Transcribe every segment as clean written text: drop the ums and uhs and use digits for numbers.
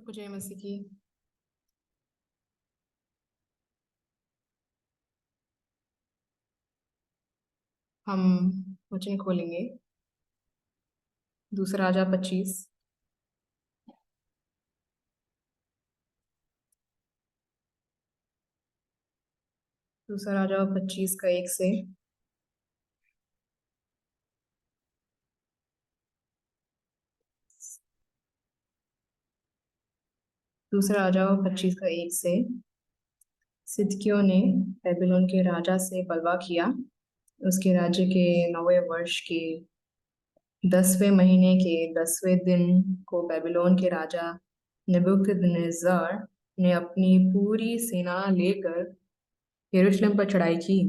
सबको जय मसीह की। हम वचन खोलेंगे। दूसरा राजा 25। दूसरा राजा 25 का 1 से। दूसरा राजा 25 का 1 से। सिदकिय्यों ने बेबीलोन के राजा से बलवा किया। उसके राज्य के 9वें वर्ष के 10वें महीने के 10वें दिन को बेबीलोन के राजा नेबूकदनेस्सर ने अपनी पूरी सेना लेकर यरूशलेम पर चढ़ाई की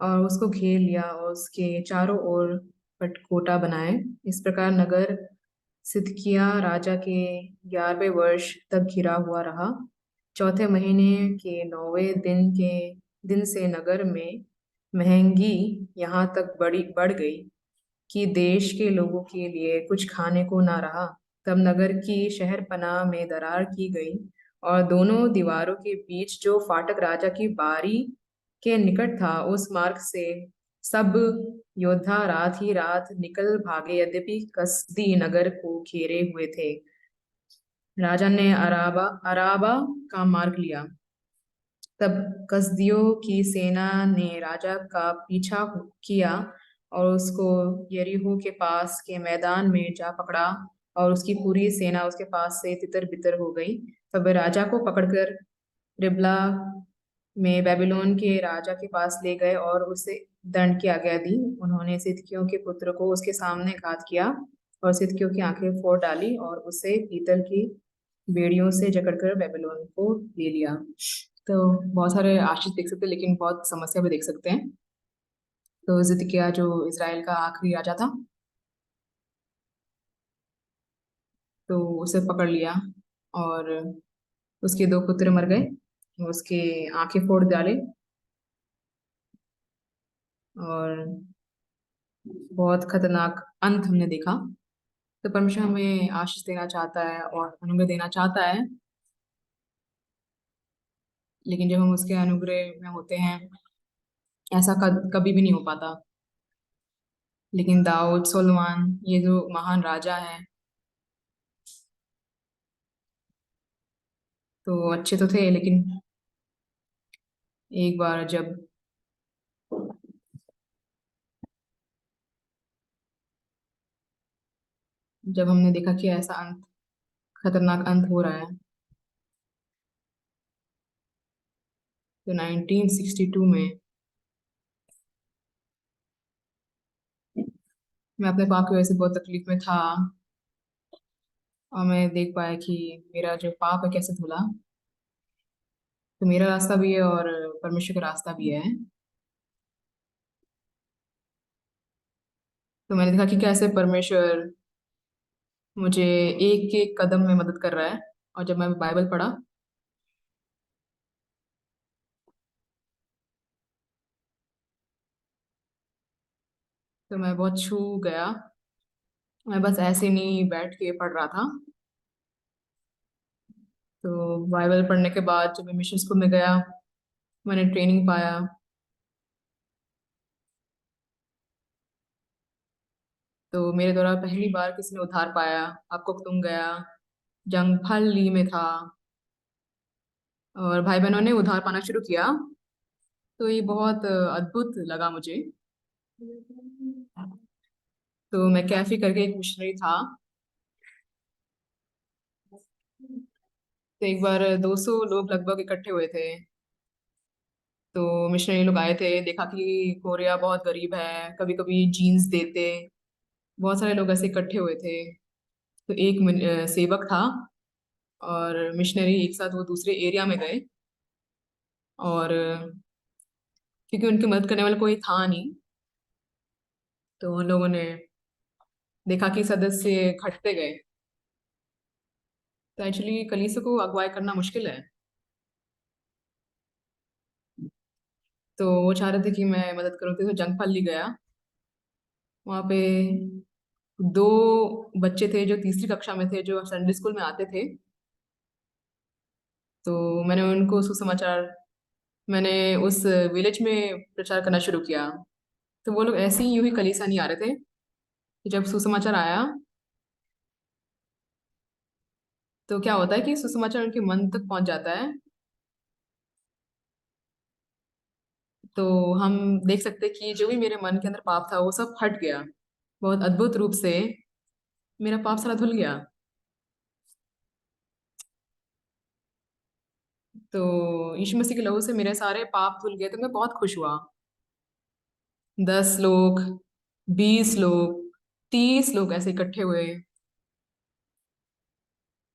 और उसको घेर लिया और उसके चारों ओर पटकोटा बनाए। इस प्रकार नगर सिदकिय्याह राजा के 11वें वर्ष तक घिरा हुआ रहा। चौथे महीने के 9वें दिन से नगर में महंगी यहाँ तक बढ़ गई कि देश के लोगों के लिए कुछ खाने को ना रहा। तब नगर की शहरपनाह में दरार की गई और दोनों दीवारों के बीच जो फाटक राजा की बारी के निकट था उस मार्ग से सब योद्धा रात ही रात निकल भागे। यद्यपि कसदी नगर को घेरे हुए थे, राजा ने अराबा अराबा का मार्ग लिया। तब कसदियों की सेना ने राजा का पीछा किया और उसको यरीहो के पास के मैदान में जा पकड़ा और उसकी पूरी सेना उसके पास से तितर बितर हो गई। तब वे राजा को पकड़कर रिबला में बेबीलोन के राजा के पास ले गए और उसे दंड की आज्ञा दी। उन्होंने सिदकिय्यों के पुत्र को उसके सामने घात किया और सिदकिय्यों की आंखें फोड़ डाली और उसे पीतल की बेड़ियों से जकड़कर बेबीलोन को ले लिया। तो बहुत सारे आशीष देख सकते हैं, लेकिन बहुत समस्या भी देख सकते हैं। तो जिदकिय्याह जो इजराइल का आखिरी राजा था, तो उसे पकड़ लिया और उसके 2 पुत्र मर गए, उसके आंखें फोड़ डाले और बहुत खतरनाक अंत हमने देखा। तो परमेश्वर हमें आशीष देना चाहता है और अनुग्रह देना चाहता है, लेकिन जब हम उसके अनुग्रह में होते हैं ऐसा कभी भी नहीं हो पाता। लेकिन दाऊद सुलेमान ये जो महान राजा है, तो अच्छे तो थे, लेकिन एक बार जब हमने देखा कि ऐसा अंत, खतरनाक अंत हो रहा है, तो 1962 में मैं अपने पाप की वजह से बहुत तकलीफ में था और मैं देख पाया कि मेरा जो पाप है कैसे धुला। तो मेरा रास्ता भी है और परमेश्वर का रास्ता भी है। तो मैंने देखा कि कैसे परमेश्वर मुझे एक एक कदम में मदद कर रहा है। और जब मैं बाइबल पढ़ा, तो मैं बहुत छू गया। मैं बस ऐसे नहीं बैठ के पढ़ रहा था। तो बाइबल पढ़ने के बाद जब मैं मिशन स्कूल में गया, मैंने ट्रेनिंग पाया। तो मेरे द्वारा पहली बार किसी ने उद्धार पाया। आपको तुम गया, जंगफल ली में था, और भाई बहनों ने उद्धार पाना शुरू किया। तो ये बहुत अद्भुत लगा मुझे। तो मैं कैफी करके एक मिशनरी था। तो एक बार 200 लोग लगभग इकट्ठे हुए थे। तो मिशनरी लोग आए थे, देखा कि कोरिया बहुत गरीब है, कभी कभी जीन्स देते। बहुत सारे लोग ऐसे इकट्ठे हुए थे। तो एक सेवक था और मिशनरी एक साथ वो दूसरे एरिया में गए। और क्योंकि उनकी मदद करने वाला कोई था नहीं, तो उन लोगों ने देखा कि सदस्य घटते गए। तो एक्चुअली कलीसिया को अगुवाई करना मुश्किल है। तो वो चाह रहे थे कि मैं मदद करूँ, तो जंगपल्ली गया। वहाँ पे दो बच्चे थे जो तीसरी कक्षा में थे, जो संडे स्कूल में आते थे। तो मैंने उनको सुसमाचार, मैंने उस विलेज में प्रचार करना शुरू किया। तो वो लोग ऐसे ही यूं ही कलीसिया नहीं आ रहे थे कि जब सुसमाचार आया, तो क्या होता है कि सुसमाचार उनके मन तक पहुंच जाता है। तो हम देख सकते हैं कि जो भी मेरे मन के अंदर पाप था वो सब हट गया, बहुत अद्भुत रूप से मेरा पाप सारा धुल गया। तो यीशु मसीह के लहू से मेरे सारे पाप धुल गए, तो मैं बहुत खुश हुआ। 10 लोग, 20 लोग, 30 लोग ऐसे इकट्ठे हुए।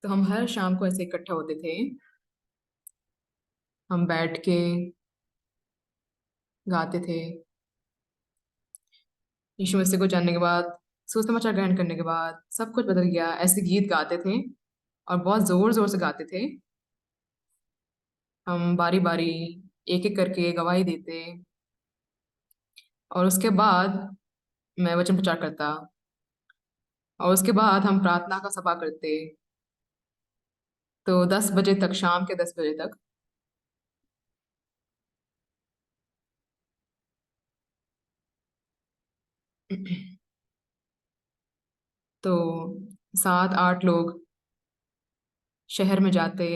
तो हम हर शाम को ऐसे इकट्ठा होते थे। हम बैठ के गाते थे। यीशु मसीह को जानने के बाद, सुसमाचार ग्रहण करने के बाद सब कुछ बदल गया। ऐसे गीत गाते थे और बहुत जोर जोर से गाते थे। हम बारी बारी एक एक करके गवाही देते, और उसके बाद मैं वचन प्रचार करता, और उसके बाद हम प्रार्थना का सभा करते। तो 10 बजे तक, शाम के 10 बजे तक। तो 7-8 लोग शहर में जाते,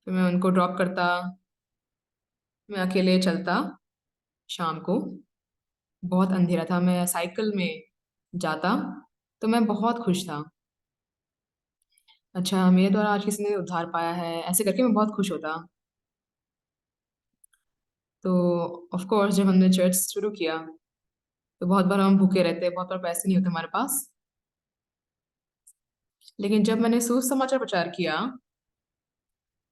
तो मैं उनको ड्रॉप करता। मैं अकेले चलता शाम को, बहुत अंधेरा था, मैं साइकिल में जाता। तो मैं बहुत खुश था। अच्छा, मेरे द्वारा आज किसी ने उद्धार पाया है, ऐसे करके मैं बहुत खुश होता। तो ऑफ कोर्स जब हमने चर्च शुरू किया, तो बहुत बार हम भूखे रहते, बहुत बार पैसे नहीं होते हमारे पास। लेकिन जब मैंने सुसमाचार प्रचार किया,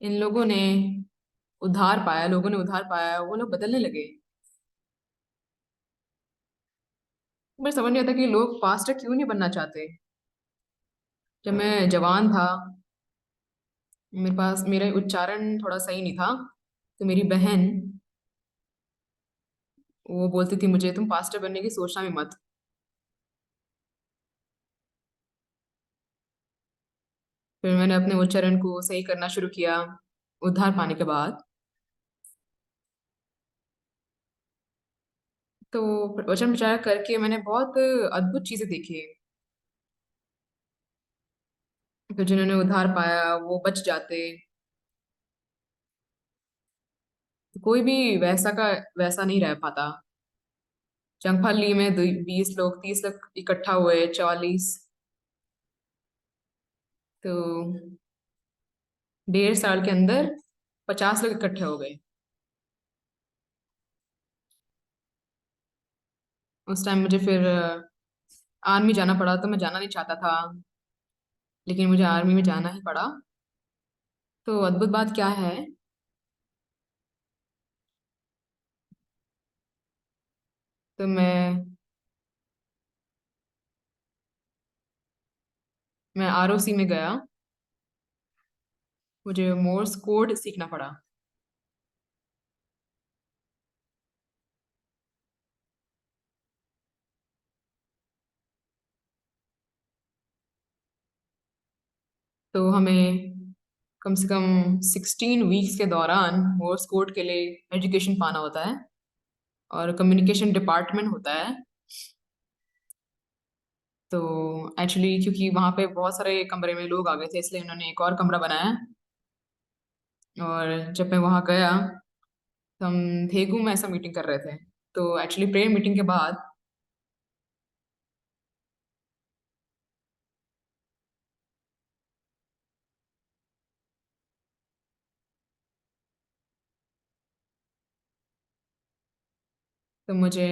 इन लोगों ने उद्धार पाया, लोगों ने उद्धार पाया, वो लोग बदलने लगे। मुझे समझ नहीं आता कि लोग पास्टर क्यों नहीं बनना चाहते। जब मैं जवान था, मेरे पास मेरा उच्चारण थोड़ा सही नहीं था, तो मेरी बहन, वो बोलती थी मुझे, तुम पास्टर बनने की सोचना भी मत। फिर मैंने अपने उच्चारण को सही करना शुरू किया उद्धार पाने के बाद। तो वचन प्रचार करके मैंने बहुत अद्भुत चीजें देखी। फिर जिन्होंने उद्धार पाया वो बच जाते। कोई भी वैसा का वैसा नहीं रह पाता। चंगफली में 20 लोग, 30 लोग इकट्ठा हुए, 44। तो 1.5 साल के अंदर 50 लोग इकट्ठे हो गए। उस टाइम मुझे फिर आर्मी जाना पड़ा, तो मैं जाना नहीं चाहता था, लेकिन मुझे आर्मी में जाना ही पड़ा। तो अद्भुत बात क्या है, तो मैं आरओसी में गया। मुझे मोर्स कोड सीखना पड़ा। तो हमें कम से कम 16 वीक्स के दौरान मोर्स कोड के लिए एजुकेशन पाना होता है, और कम्युनिकेशन डिपार्टमेंट होता है। तो एक्चुअली क्योंकि वहाँ पे बहुत सारे कमरे में लोग आ गए थे, इसलिए उन्होंने एक और कमरा बनाया। और जब मैं वहाँ गया, तो हम थेगू में ऐसा मीटिंग कर रहे थे। तो एक्चुअली प्रेयर मीटिंग के बाद, तो मुझे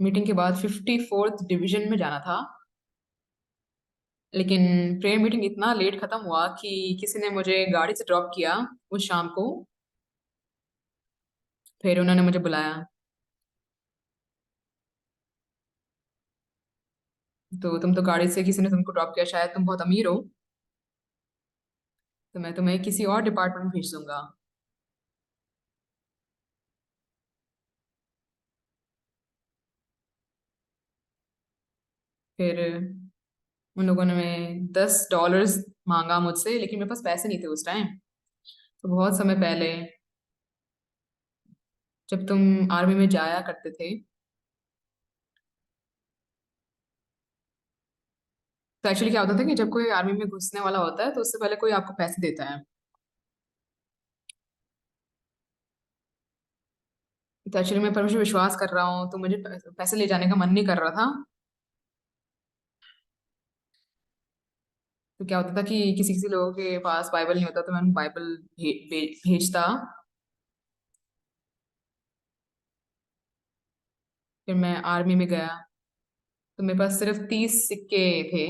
मीटिंग के बाद 54th डिवीजन में जाना था। लेकिन प्रेयर मीटिंग इतना लेट खत्म हुआ कि किसी ने मुझे गाड़ी से ड्रॉप किया उस शाम को। फिर उन्होंने मुझे बुलाया। तो तुम तो गाड़ी से, किसी ने तुमको ड्रॉप किया, शायद तुम बहुत अमीर हो, तो मैं तुम्हें किसी और डिपार्टमेंट में भेज दूंगा। फिर उन लोगों ने $10 मांगा मुझसे, लेकिन मेरे पास पैसे नहीं थे उस टाइम। तो बहुत समय पहले, जब तुम आर्मी में जाया करते थे, तो एक्चुअली क्या होता था कि जब कोई आर्मी में घुसने वाला होता है तो उससे पहले कोई आपको पैसे देता है। तो एक्चुअली मैं परमेश्वर विश्वास कर रहा हूँ, तो मुझे पैसे ले जाने का मन नहीं कर रहा था। तो क्या होता था कि किसी किसी लोगों के पास बाइबल नहीं होता, तो मैं उन्हें बाइबल भेजता। फिर मैं आर्मी में गया, तो मेरे पास सिर्फ 30 सिक्के थे।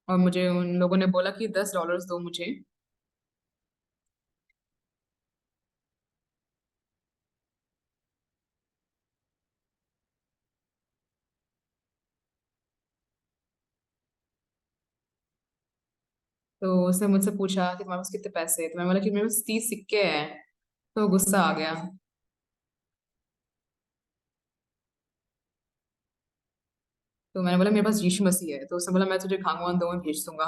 और मुझे उन लोगों ने बोला कि $10 दो मुझे। तो उसने मुझसे पूछा कि तुम्हारे पास कितने पैसे हैं, तो मैंने बोला कि मेरे पास 30 सिक्के हैं। तो गुस्सा आ गया। तो मैंने बोला मेरे पास यीशु मसीह है, तो उसने बोला मैं तुझे खांगवान दो में भेज दूंगा।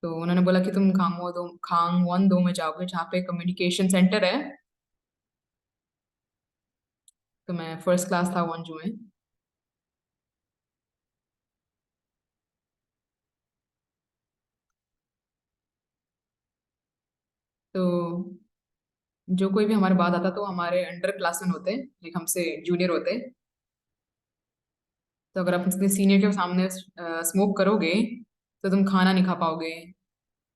तो उन्होंने बोला कि तुम खांगवान दो में जाओगे, जहाँ पे कम्युनिकेशन सेंटर है। तो मैं फर्स्ट क्लास था वॉन्जू में। तो जो कोई भी हमारे बाद आता, तो हमारे अंडर क्लासमेन होते, लाइक हमसे जूनियर होते। तो अगर आप अपने सीनियर के सामने स्मोक करोगे, तो तुम खाना नहीं खा पाओगे।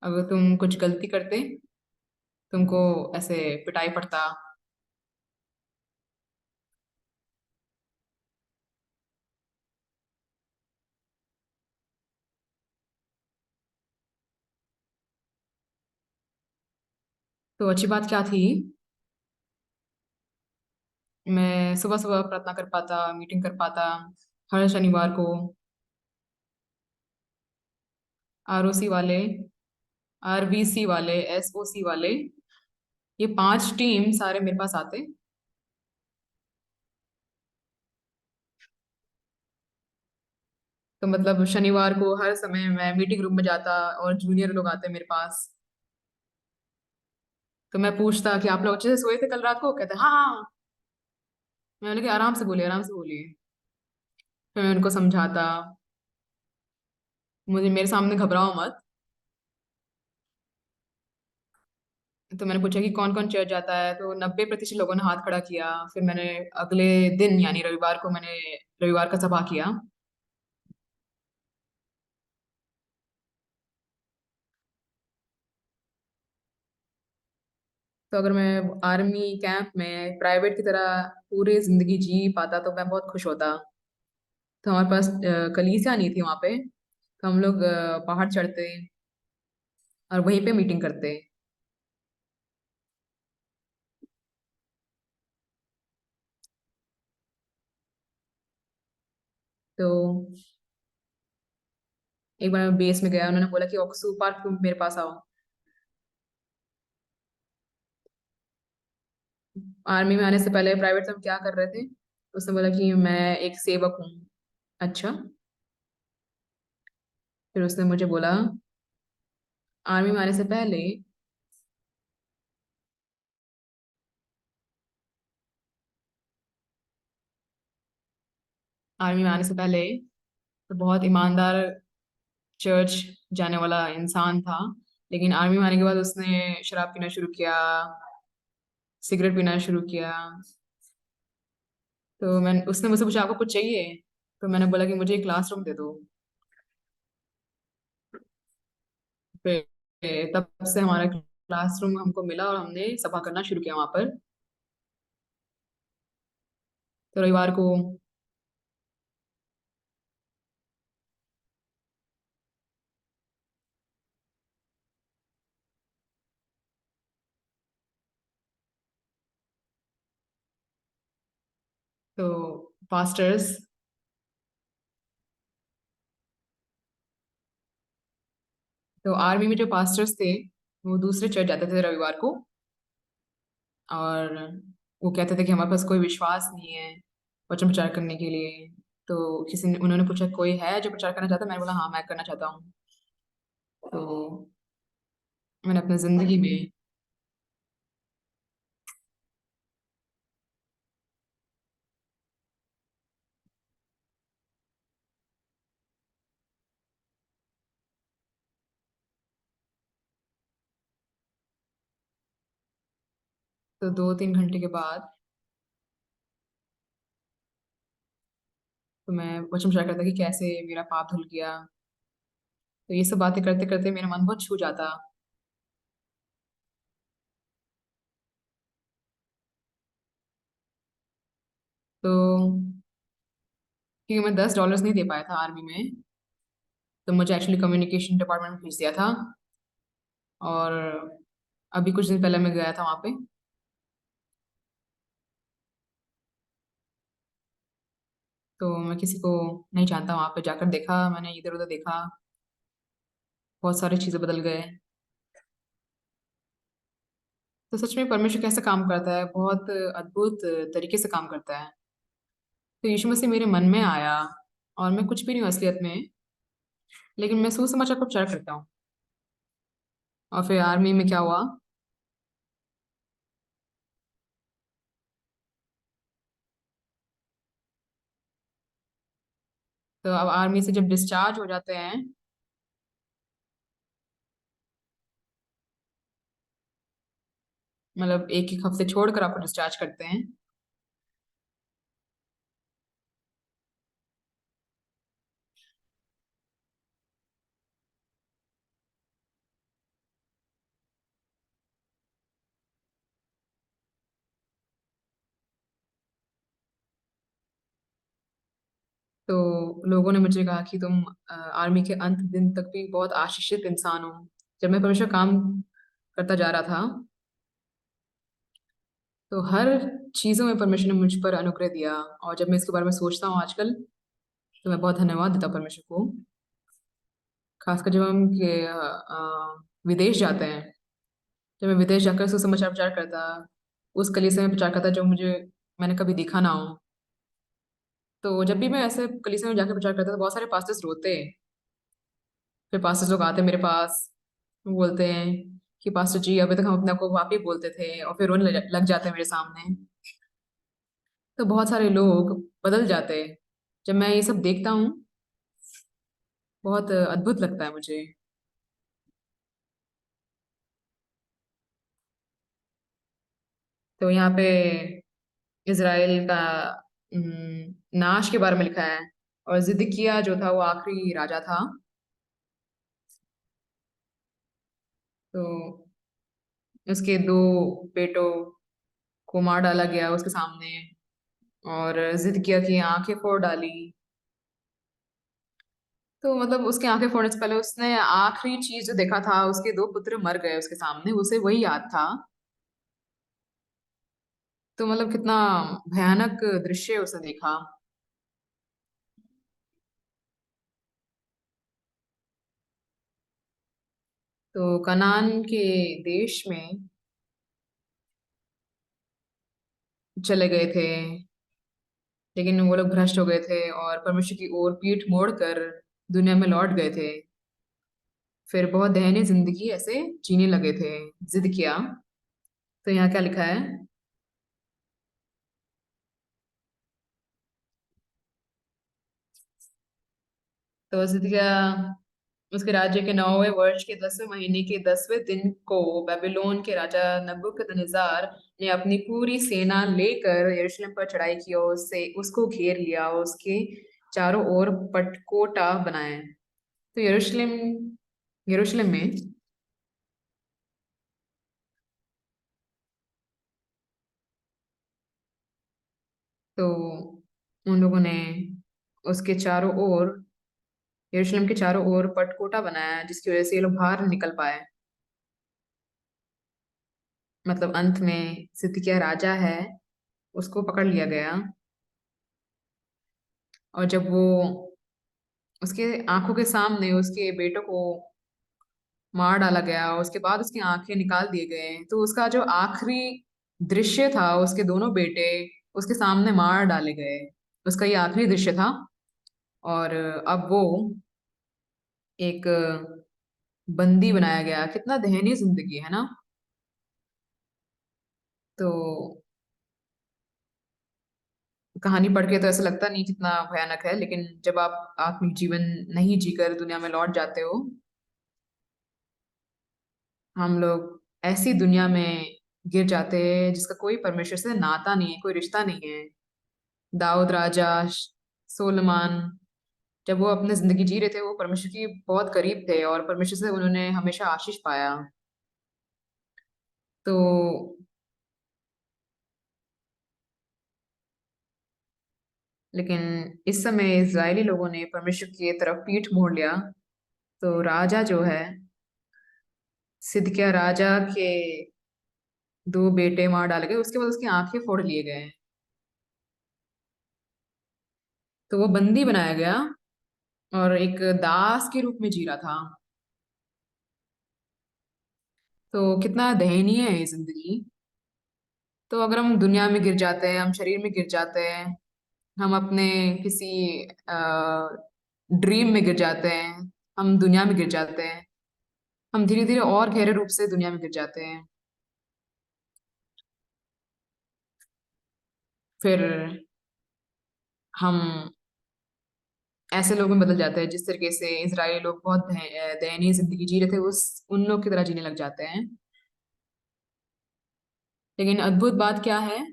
अगर तुम कुछ गलती करते, तुमको ऐसे पिटाई पड़ता। तो अच्छी बात क्या थी, मैं सुबह सुबह प्रार्थना कर पाता, मीटिंग कर पाता हर शनिवार को। आरओसी वाले, आरवीसी वाले, एसओसी वाले, ये 5 टीम सारे मेरे पास आते। तो मतलब शनिवार को हर समय मैं मीटिंग रूम में जाता, और जूनियर लोग आते मेरे पास। तो मैं पूछता कि आप लोग अच्छे से सोए थे कल रात को, कहते हाँ हाँ। मैं बोले कि आराम से बोलिए, आराम से बोलिए। फिर मैं उनको समझाता, मुझे मेरे सामने घबराओ मत। तो मैंने पूछा कि कौन कौन चर्च जाता है, तो 90% लोगों ने हाथ खड़ा किया। फिर मैंने अगले दिन यानी रविवार को मैंने रविवार का सभा किया। तो अगर मैं आर्मी कैंप में प्राइवेट की तरह पूरी जिंदगी जी पाता, तो मैं बहुत खुश होता। तो हमारे पास कलीसिया नहीं थी वहां पे। तो हम लोग पहाड़ चढ़ते और वहीं पे मीटिंग करते। तो एक बार मैं बेस में गया, उन्होंने बोला कि ऑक्सू पार्क तुम मेरे पास आओ। आर्मी में आने से पहले प्राइवेट से हम क्या कर रहे थे, उसने बोला कि मैं एक सेवक हूँ। अच्छा। फिर उसने मुझे बोला, आर्मी में आने से पहले, आर्मी में आने से पहले तो बहुत ईमानदार चर्च जाने वाला इंसान था। लेकिन आर्मी में आने के बाद उसने शराब पीना शुरू किया, सिगरेट पीना शुरू किया। तो मैं उसने मुझसे पूछा आपको कुछ चाहिए, तो मैंने बोला कि मुझे एक क्लासरूम दे दो। फिर तब से हमारा क्लासरूम हमको मिला और हमने सफा करना शुरू किया वहां पर। तो रविवार को, तो पास्टर्स, तो आर्मी में जो पास्टर्स थे, वो दूसरे चर्च जाते थे रविवार को। और वो कहते थे कि हमारे पास कोई विश्वास नहीं है वचन प्रचार करने के लिए। तो किसी ने उन्होंने पूछा कोई है जो प्रचार करना चाहता है, मैंने बोला हाँ मैं करना चाहता हूँ। तो मैंने अपनी जिंदगी में तो 2-3 घंटे के बाद तो मैं वचन प्रचार करता कि कैसे मेरा पाप धुल गया। तो ये सब बातें करते करते मेरा मन बहुत छू जाता। तो क्योंकि मैं $10 नहीं दे पाया था आर्मी में, तो मुझे एक्चुअली कम्युनिकेशन डिपार्टमेंट में भेज दिया था। और अभी कुछ दिन पहले मैं गया था वहाँ पे। तो मैं किसी को नहीं जानता, वहाँ पे जाकर देखा मैंने, इधर उधर देखा, बहुत सारी चीज़ें बदल गए। तो सच में परमेश्वर कैसे काम करता है, बहुत अद्भुत तरीके से काम करता है। तो यीशु मसीह मेरे मन में आया, और मैं कुछ भी नहीं हूँ असलियत में, लेकिन मैं सुसमाचार को प्रचार करता हूँ। और फिर आर्मी में क्या हुआ, तो अब आर्मी से जब डिस्चार्ज हो जाते हैं, मतलब एक एक हफ्ते छोड़कर आपको डिस्चार्ज करते हैं। तो लोगों ने मुझे कहा कि तुम आर्मी के अंत दिन तक भी बहुत आशीषित इंसान हो। जब मैं परमेश्वर काम करता जा रहा था, तो हर चीजों में परमेश्वर ने मुझ पर अनुग्रह दिया। और जब मैं इसके बारे में सोचता हूँ आजकल, तो मैं बहुत धन्यवाद देता हूँ परमेश्वर को। खासकर जब हम विदेश जाते हैं, जब मैं विदेश जाकर सुसमाचार प्रचार करता, उस कलीसिया में प्रचार करता जो मुझे मैंने कभी देखा ना हो। तो जब भी मैं ऐसे कलीसिया में जाकर प्रचार करता, तो बहुत सारे पास्टर्स रोते हैं। फिर पास्टर्स लोग आते हैं मेरे पास, वो बोलते हैं कि पास्टर जी अभी तक हम अपने आप को पापी बोलते थे, और फिर रोने लग लग जाते हैं मेरे सामने। तो बहुत सारे लोग बदल जाते हैं। जब मैं ये सब देखता हूँ, बहुत अद्भुत लगता है मुझे। तो यहाँ पे इज़राइल का नाश के बारे में लिखा है। और जिदकिया जो था वो आखिरी राजा था। तो उसके दो बेटों को मार डाला गया उसके सामने, और जिदकिया की आंखें फोड़ डाली। तो मतलब उसकी आंखें फोड़ने से पहले उसने आखिरी चीज जो देखा था, उसके दो पुत्र मर गए उसके सामने, उसे वही याद था। तो मतलब कितना भयानक दृश्य उसने देखा। तो कनान के देश में चले गए थे, लेकिन वो लोग भ्रष्ट हो गए थे और परमेश्वर की ओर पीठ मोड़कर दुनिया में लौट गए थे। फिर बहुत दयनीय जिंदगी ऐसे जीने लगे थे, जिद किया। तो यहाँ क्या लिखा है, तो जिद किया उसके राज्य के 9वें वर्ष के 10वें महीने के 10वें दिन को बेबीलोन के राजा नबूकदनेस्जार ने अपनी पूरी सेना लेकर यरूशलेम पर चढ़ाई की और उससे उसको घेर लिया और उसके चारों ओर पटकोटा बनाए। तो यरूशलेम यरूशलेम में, तो उन लोगों ने उसके चारों ओर, यरूशलेम के चारों ओर पटकोटा बनाया, जिसकी वजह से ये लोग बाहर नहीं निकल पाए। मतलब अंत में सिदकिय्याह राजा है, उसको पकड़ लिया गया। और जब वो उसके आंखों के सामने उसके बेटों को मार डाला गया। उसके बाद उसकी आंखें निकाल दिए गए, तो उसका जो आखिरी दृश्य था, उसके दोनों बेटे उसके सामने मार डाले गए। उसका ये आखिरी दृश्य था। और अब वो एक बंदी बनाया गया। कितना दयनीय जिंदगी है ना। तो कहानी पढ़ के तो ऐसा लगता नहीं कितना भयानक है, लेकिन जब आप आत्मिक जीवन नहीं जीकर दुनिया में लौट जाते हो, हम लोग ऐसी दुनिया में गिर जाते हैं जिसका कोई परमेश्वर से नाता नहीं है, कोई रिश्ता नहीं है। दाऊद राजा, सोलेमान, जब वो अपने जिंदगी जी रहे थे, वो परमेश्वर की बहुत करीब थे और परमेश्वर से उन्होंने हमेशा आशीष पाया। तो लेकिन इस समय इजरायली लोगों ने परमेश्वर की तरफ पीठ मोड़ लिया। तो राजा जो है, सिदकिय्याह राजा के दो बेटे मार डाले गए, उसके बाद उसकी आंखें फोड़ लिए गए। तो वो बंदी बनाया गया और एक दास के रूप में जी रहा था। तो कितना दयनीय है ये जिंदगी। तो अगर हम दुनिया में गिर जाते हैं, हम शरीर में गिर जाते हैं, हम अपने किसी ड्रीम में गिर जाते हैं, हम दुनिया में गिर जाते हैं, हम धीरे धीरे और गहरे रूप से दुनिया में गिर जाते हैं। फिर हम ऐसे लोग में बदल जाते हैं जिस तरीके से इजरायली लोग बहुत दयनीय जिंदगी जी रहे थे, उस उन लोग की तरह जीने लग जाते हैं। लेकिन अद्भुत बात क्या है,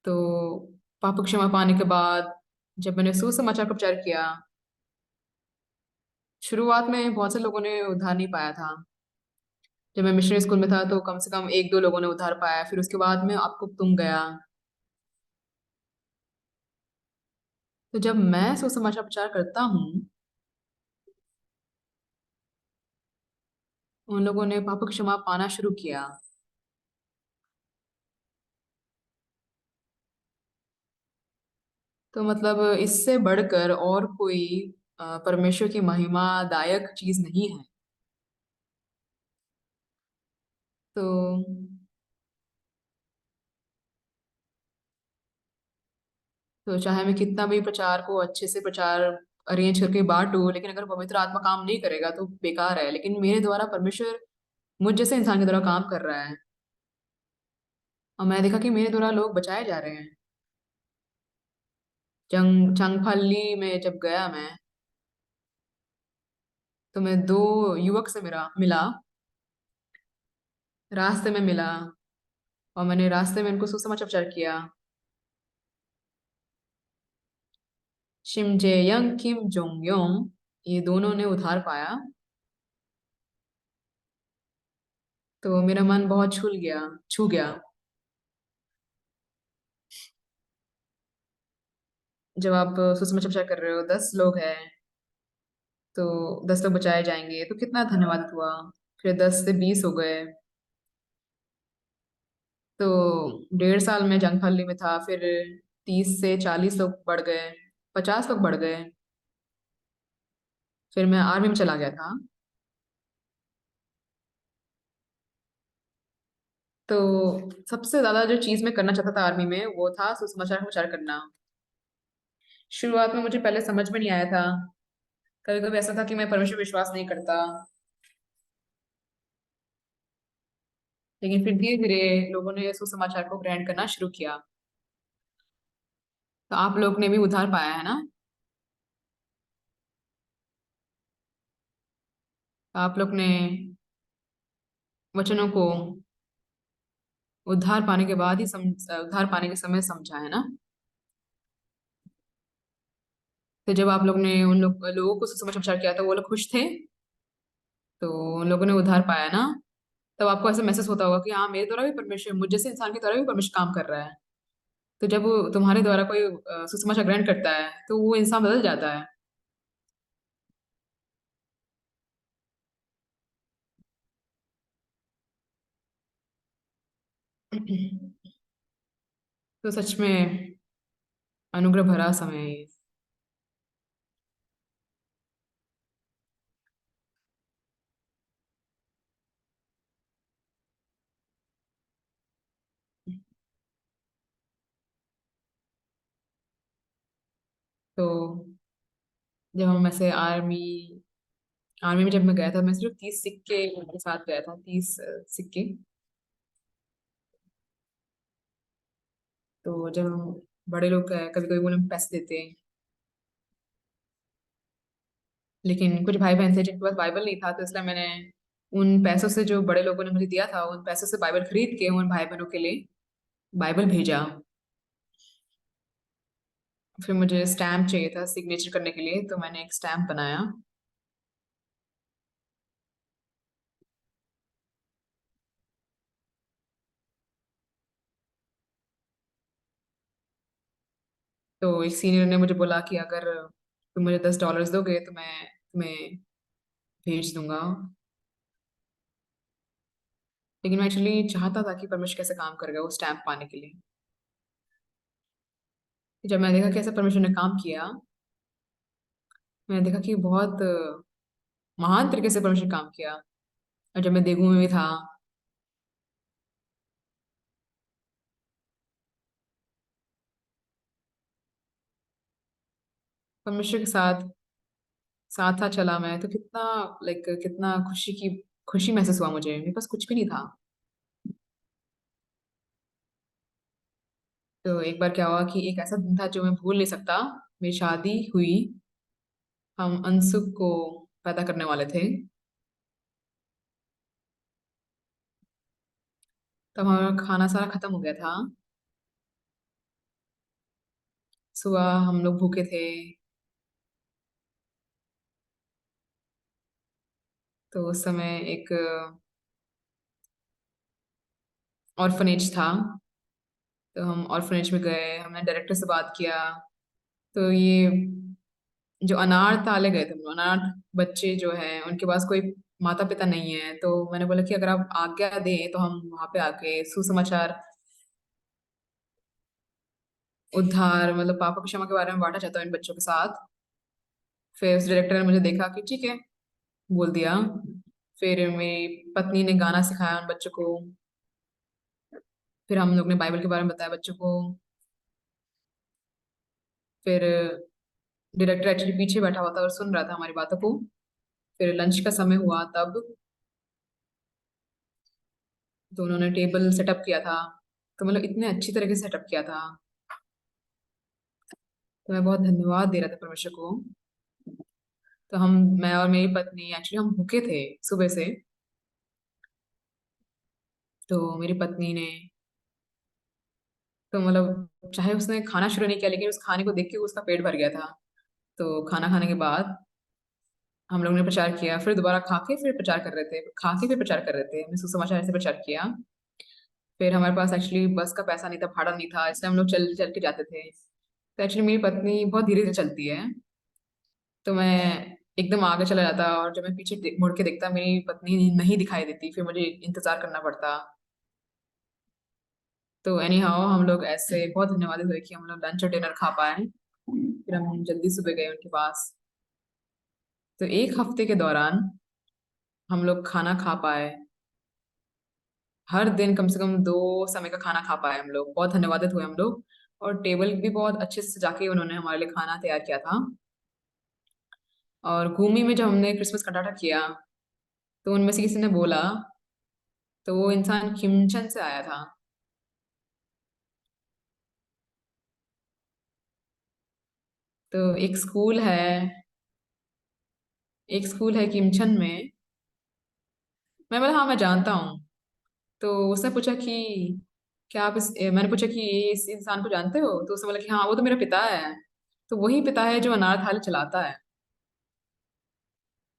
तो पाप क्षमा पाने के बाद जब मैंने सुसमाचार का प्रचार किया, शुरुआत में बहुत से लोगों ने उद्धार नहीं पाया था। जब मैं मिशनरी स्कूल में था तो कम से कम एक दो लोगों ने उद्धार पाया। फिर उसके बाद में आपको तुम गया। तो जब मैं सुसमाचार प्रचार करता हूँ, उन लोगों ने पाप क्षमा पाना शुरू किया। तो मतलब इससे बढ़कर और कोई परमेश्वर की महिमादायक चीज नहीं है। तो चाहे मैं कितना भी प्रचार को अच्छे से प्रचार अरेंज करके बांटू, लेकिन अगर पवित्र आत्मा काम नहीं करेगा तो बेकार है। लेकिन मेरे द्वारा परमेश्वर मुझ जैसे इंसान के द्वारा काम कर रहा है, और मैं देखा कि मेरे द्वारा लोग बचाए जा रहे हैं। चंगफल्ली में जब गया मैं, तो मैं दो युवक से मेरा मिला, रास्ते में मिला, और मैंने रास्ते में उनको सुसमाचार प्रचार किया। शिम जे किम जोंग योंग, ये दोनों ने उधार पाया। तो मेरा मन बहुत छू गया। जब आप सुसमाचार प्रचार कर रहे हो, 10 लोग हैं, तो 10 लोग बचाए जाएंगे, तो कितना धन्यवाद हुआ। फिर 10 से 20 हो गए। तो 1.5 साल में जंगफली में था। फिर 30 से 40 लोग बढ़ गए, 50 लोग बढ़ गए। फिर मैं आर्मी में चला गया था। तो सबसे ज्यादा जो चीज मैं करना चाहता था आर्मी में, वो था सुसमाचार प्रचार करना। शुरुआत में मुझे पहले समझ में नहीं आया था। कभी कभी ऐसा था कि मैं परमेश्वर पे विश्वास नहीं करता। लेकिन फिर धीरे धीरे लोगों ने सुसमाचार को ग्रहण करना शुरू किया। तो आप लोग ने भी उद्धार पाया है ना। आप लोग ने वचनों को उद्धार पाने के बाद ही उद्धार पाने के समय समझा है ना। तो जब आप लोग ने उन लोगों को सुसमाचार किया तो वो लोग खुश थे। तो उन लोगों ने उद्धार पाया ना। तब आपको ऐसा महसूस होता होगा कि हाँ, मेरे द्वारा भी परमेश्वर, मुझ जैसे इंसान के द्वारा भी परमेश्वर काम कर रहा है। तो जब वो तुम्हारे द्वारा कोई सुसमाचार ग्रहण करता है, तो वो इंसान बदल जाता है। तो सच में अनुग्रह भरा समय है ये। तो जब हम ऐसे आर्मी में जब मैं गया था, मैं सिर्फ 30 सिक्के उनके साथ गया था, 30 सिक्के। तो जब हम बड़े लोग कभी कभी वो लोग पैसे देते हैं, लेकिन कुछ भाई बहन थे जिनके पास बाइबल नहीं था, तो इसलिए मैंने उन पैसों से, जो बड़े लोगों ने मुझे दिया था, उन पैसों से बाइबल खरीद के उन भाई बहनों के लिए बाइबल भेजा। फिर मुझे स्टैम्प चाहिए था सिग्नेचर करने के लिए, तो मैंने एक स्टैम्प बनाया। तो एक सीनियर ने मुझे बोला कि अगर तुम मुझे $10 दोगे तो मैं तुम्हें भेज दूंगा। लेकिन मैं एक्चुअली चाहता था कि परमेश्वर कैसे काम करेगा वो स्टैम्प पाने के लिए। जब मैं देखा कैसे परमेश्वर ने काम किया, मैंने देखा कि बहुत महान तरीके से परमेश्वर ने काम किया। और जब मैं देगू में भी था, परमेश्वर के साथ साथ साथ चला मैं, तो कितना लाइक कितना खुशी महसूस हुआ मुझे। मेरे पास कुछ भी नहीं था। तो एक बार क्या हुआ कि एक ऐसा दिन था जो मैं भूल नहीं सकता। मेरी शादी हुई, हम अनसुख को पैदा करने वाले थे। तब हमारा खाना सारा खत्म हो गया था। सुबह हम लोग भूखे थे। तो उस समय एक ऑर्फनेज था। तो हम ऑर्फनेज में गए, हमने डायरेक्टर से बात किया। तो ये जो अनाथ पाले गए थे, हम लोग अनाथ बच्चे जो हैं, उनके पास कोई माता पिता नहीं है। तो मैंने बोला कि अगर आप आज्ञा दें तो हम वहां पे आके सुसमाचार, उद्धार, मतलब पापों की क्षमा के बारे में बांटा चाहता हूँ इन बच्चों के साथ। फिर उस डायरेक्टर ने मुझे देखा कि ठीक है, बोल दिया। फिर मेरी पत्नी ने गाना सिखाया उन बच्चों को। फिर हम लोग ने बाइबल के बारे में बताया बच्चों को। फिर डायरेक्टर एक्चुअली पीछे बैठा हुआ था और सुन रहा था हमारी बातों को। फिर लंच का समय हुआ तब, तो उन्होंने टेबल सेटअप किया था। तो मतलब इतने अच्छी तरीके से सेटअप किया था। तो मैं बहुत धन्यवाद दे रहा था परमेश्वर को। तो मैं और मेरी पत्नी एक्चुअली हम भूखे थे सुबह से। तो मेरी पत्नी ने, तो मतलब चाहे उसने खाना शुरू नहीं किया, लेकिन उस खाने को देख के उसका पेट भर गया था। तो खाना खाने के बाद हम लोग ने प्रचार किया, फिर दोबारा खा के फिर प्रचार कर रहे थे, खा के फिर प्रचार कर रहे थे, हमने सुसमाचार ऐसे प्रचार किया। फिर हमारे पास एक्चुअली बस का पैसा नहीं था, भाड़ा नहीं था, इसलिए हम लोग चल चल के जाते थे। तो एक्चुअली मेरी पत्नी बहुत धीरे धीरे चलती है। तो मैं एकदम आगे चला जाता, और जब मैं पीछे मुड़ के देखता, मेरी पत्नी नहीं दिखाई देती, फिर मुझे इंतजार करना पड़ता। तो एनी हाउ हम लोग ऐसे बहुत धन्यवादित हुए कि हम लोग लंच और डिनर खा पाए। फिर हम जल्दी सुबह गए उनके पास। तो एक हफ्ते के दौरान हम लोग खाना खा पाए। हर दिन कम से कम 2 समय का खाना खा पाए हम लोग, बहुत धन्यवादित हुए हम लोग। और टेबल भी बहुत अच्छे से सजा के उन्होंने हमारे लिए खाना तैयार किया था। और भूमि में जब हमने क्रिसमस कटाटा किया, तो उनमें से किसी ने बोला, तो वो इंसान खिमचन से आया था। तो एक स्कूल है किमचन में। मैं बोला हाँ मैं जानता हूँ। तो उसने पूछा कि क्या आप मैंने पूछा कि ये इस इंसान को जानते हो? तो उसने बोला कि हाँ वो तो मेरा पिता है। तो वही पिता है जो अनाथालय चलाता है।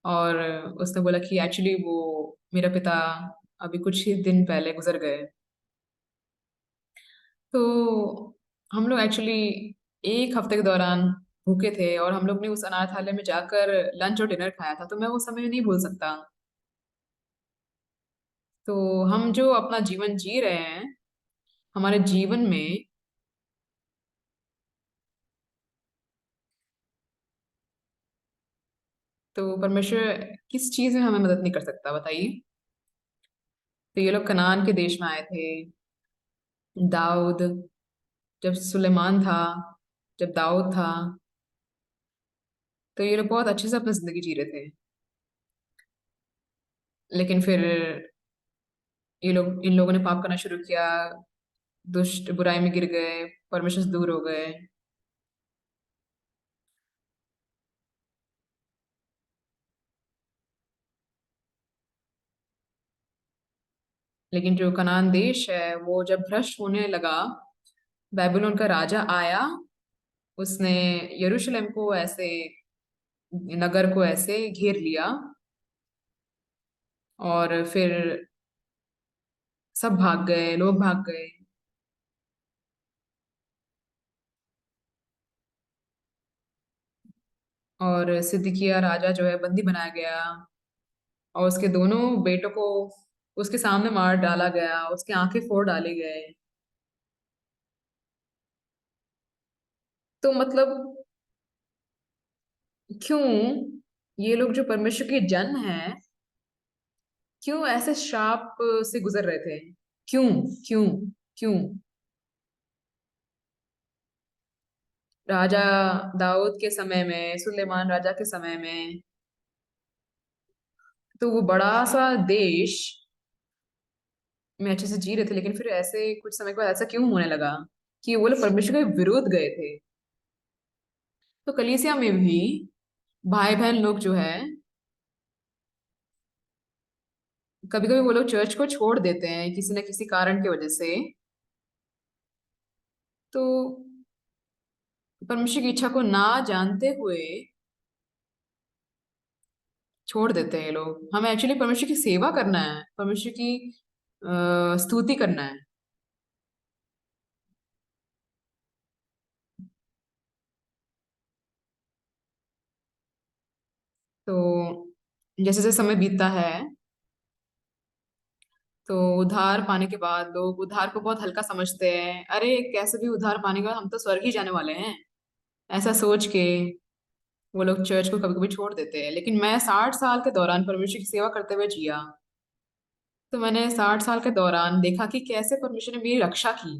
और उसने बोला कि एक्चुअली वो मेरा पिता अभी कुछ ही दिन पहले गुजर गए। तो हम लोग एक्चुअली एक हफ्ते के दौरान भूखे थे, और हम लोग ने उस अनाथालय में जाकर लंच और डिनर खाया था। तो मैं वो समय नहीं भूल सकता। तो हम जो अपना जीवन जी रहे हैं, हमारे जीवन में, तो परमेश्वर किस चीज में हमें मदद नहीं कर सकता बताइए? तो ये लोग कनान के देश में आए थे। दाऊद, जब सुलेमान था, जब दाऊद था, तो ये लोग बहुत अच्छे से अपनी जिंदगी जी रहे थे। लेकिन फिर ये लोग इन लोगों ने पाप करना शुरू किया, दुष्ट बुराई में गिर गए, परमेश्वर से दूर हो गए। लेकिन जो कनान देश है वो जब भ्रष्ट होने लगा, बेबीलोन का राजा आया, उसने यरूशलेम को ऐसे, नगर को ऐसे घेर लिया, और फिर सब भाग गए, लोग भाग गए। और सिद्दीकिया राजा जो है बंदी बनाया गया, और उसके दोनों बेटों को उसके सामने मार डाला गया, उसकी आंखें फोड़ डाले गए। तो मतलब क्यों ये लोग जो परमेश्वर के जन हैं, क्यों ऐसे श्राप से गुजर रहे थे? क्यों? क्यों? क्यों? राजा दाऊद के समय में, सुलेमान राजा के समय में, तो वो बड़ा सा देश में अच्छे से जी रहे थे, लेकिन फिर ऐसे कुछ समय के बाद ऐसा क्यों होने लगा कि वो लोग परमेश्वर के विरुद्ध गए थे? तो कलीसिया में भी भाई बहन लोग जो है, कभी कभी वो लोग चर्च को छोड़ देते हैं किसी न किसी कारण की वजह से। तो परमेश्वर की इच्छा को ना जानते हुए छोड़ देते हैं ये लोग। हमें एक्चुअली परमेश्वर की सेवा करना है, परमेश्वर की स्तुति करना है। तो जैसे जैसे समय बीतता है, तो उधार पाने के बाद लोग उधार को बहुत हल्का समझते हैं। अरे कैसे भी उधार पाने के बाद हम तो स्वर्ग ही जाने वाले हैं, ऐसा सोच के वो लोग चर्च को कभी कभी छोड़ देते हैं। लेकिन मैं 60 साल के दौरान परमेश्वर की सेवा करते हुए जिया, तो मैंने 60 साल के दौरान देखा कि कैसे परमेश्वर ने मेरी रक्षा की।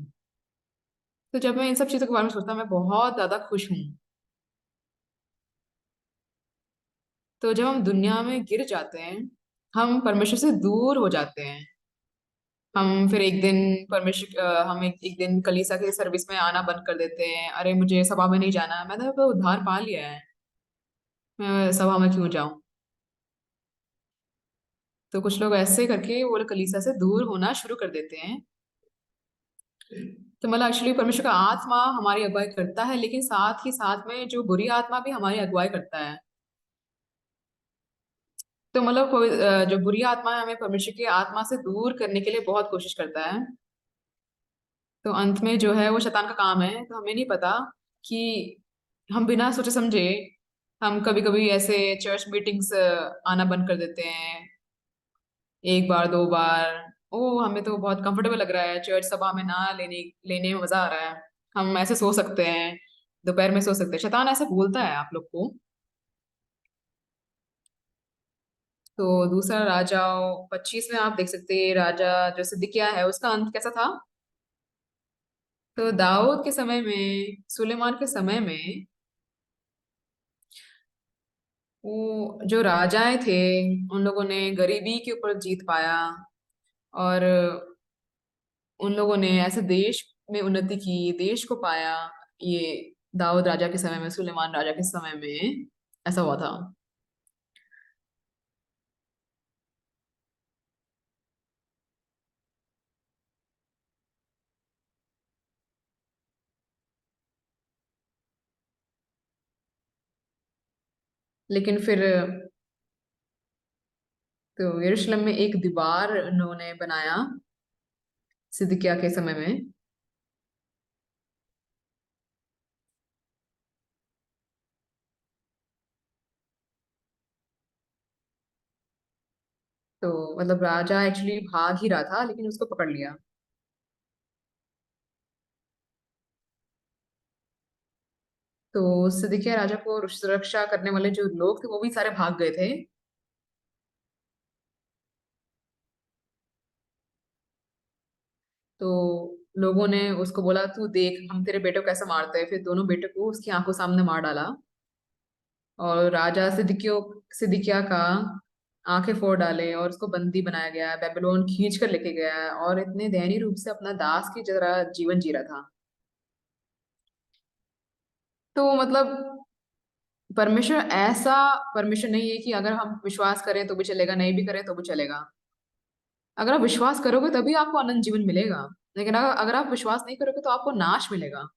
तो जब मैं इन सब चीजों के बारे में सोचता हूं, मैं बहुत ज्यादा खुश हूँ। तो जब हम दुनिया में गिर जाते हैं, हम परमेश्वर से दूर हो जाते हैं। हम फिर एक दिन हम एक दिन कलीसिया के सर्विस में आना बंद कर देते हैं। अरे मुझे सभा में नहीं जाना, मैंने तो उद्धार पा लिया है, मैं सभा में क्यों जाऊं? तो कुछ लोग ऐसे करके वो लोग कलीसिया से दूर होना शुरू कर देते हैं। तो मतलब एक्चुअली परमेश्वर का आत्मा हमारी अगुवाई करता है, लेकिन साथ ही साथ में जो बुरी आत्मा भी हमारी अगुवाई करता है। तो मतलब जो बुरी आत्मा है, हमें परमेश्वर की आत्मा से दूर करने के लिए बहुत कोशिश करता है। तो अंत में जो है वो शैतान का काम है। तो हमें नहीं पता कि हम बिना सोचे समझे हम कभी कभी ऐसे चर्च मीटिंग्स आना बंद कर देते हैं, एक बार दो बार। ओ हमें तो बहुत कंफर्टेबल लग रहा है चर्च सभा में ना लेने लेने में मजा आ रहा है, हम ऐसे सो सकते हैं, दोपहर में सो सकते हैं। शैतान ऐसे बोलता है आप लोग को। तो दूसरा राजा 25 में आप देख सकते हैं, राजा जो सिद्दीकिय्याह है उसका अंत कैसा था। तो दाऊद के समय में, सुलेमान के समय में, वो जो राजाएं थे उन लोगों ने गरीबी के ऊपर जीत पाया, और उन लोगों ने ऐसे देश में उन्नति की, देश को पाया। ये दाऊद राजा के समय में, सुलेमान राजा के समय में ऐसा हुआ था। लेकिन फिर तो यरूशलेम में एक दीवार उन्होंने बनाया सिदकिय्याह के समय में। तो मतलब राजा एक्चुअली भाग ही रहा था, लेकिन उसको पकड़ लिया। तो सिदकिय्याह राजा को सुरक्षा करने वाले जो लोग थे वो भी सारे भाग गए थे। तो लोगों ने उसको बोला, तू देख हम तेरे बेटे को कैसे मारते हैं। फिर दोनों बेटे को उसकी आंखों सामने मार डाला। और राजा सिदिकिया का आंखें फोड़ डाले और उसको बंदी बनाया गया, बेबीलोन खींच कर लेके गया है और इतने दयनीय रूप से अपना दास की तरह जीवन जी रहा था। तो मतलब परमेश्वर ऐसा परमेश्वर नहीं है कि अगर हम विश्वास करें तो भी चलेगा, नहीं भी करें तो भी चलेगा। अगर आप विश्वास करोगे तभी आपको अनंत जीवन मिलेगा, लेकिन अगर आप विश्वास नहीं करोगे तो आपको नाश मिलेगा।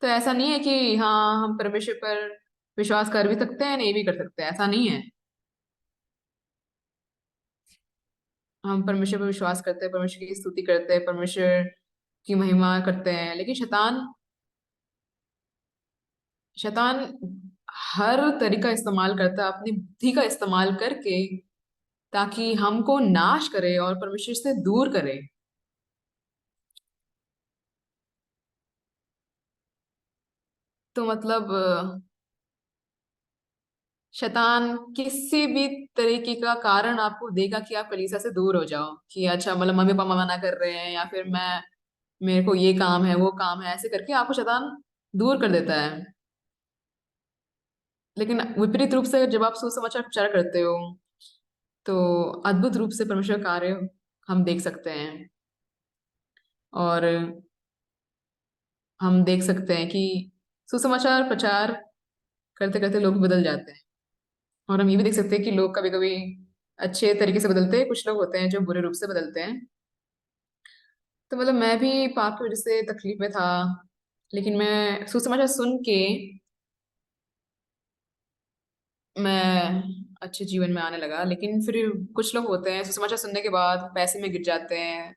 तो ऐसा नहीं है कि हाँ हम परमेश्वर पर विश्वास कर भी सकते हैं, नहीं भी कर सकते हैं, ऐसा नहीं है। हम परमेश्वर पर विश्वास करते हैं, परमेश्वर की स्तुति करते हैं, परमेश्वर की महिमा करते हैं, लेकिन शैतान शैतान हर तरीका इस्तेमाल करता है, अपनी बुद्धि का इस्तेमाल करके, ताकि हमको नाश करे और परमेश्वर से दूर करे। तो मतलब शैतान किसी भी तरीके का कारण आपको देगा कि आप कलीसिया से दूर हो जाओ, कि अच्छा मतलब मम्मी पापा मना कर रहे हैं, या फिर मैं मेरे को ये काम है वो काम है, ऐसे करके आपको शैतान दूर कर देता है। लेकिन विपरीत रूप से जब आप सुसमाचार प्रचार करते हो तो अद्भुत रूप से परमेश्वर का कार्य हम देख सकते हैं। और हम देख सकते हैं कि सुसमाचार प्रचार करते करते लोग बदल जाते हैं। और हम ये भी देख सकते हैं कि लोग कभी कभी अच्छे तरीके से बदलते हैं, कुछ लोग होते हैं जो बुरे रूप से बदलते हैं। तो मतलब मैं भी पाप की वजह से तकलीफ में था, लेकिन मैं सुसमाचार सुन के मैं अच्छे जीवन में आने लगा। लेकिन फिर कुछ लोग होते हैं सुसमाचार सुनने के बाद पैसे में गिर जाते हैं,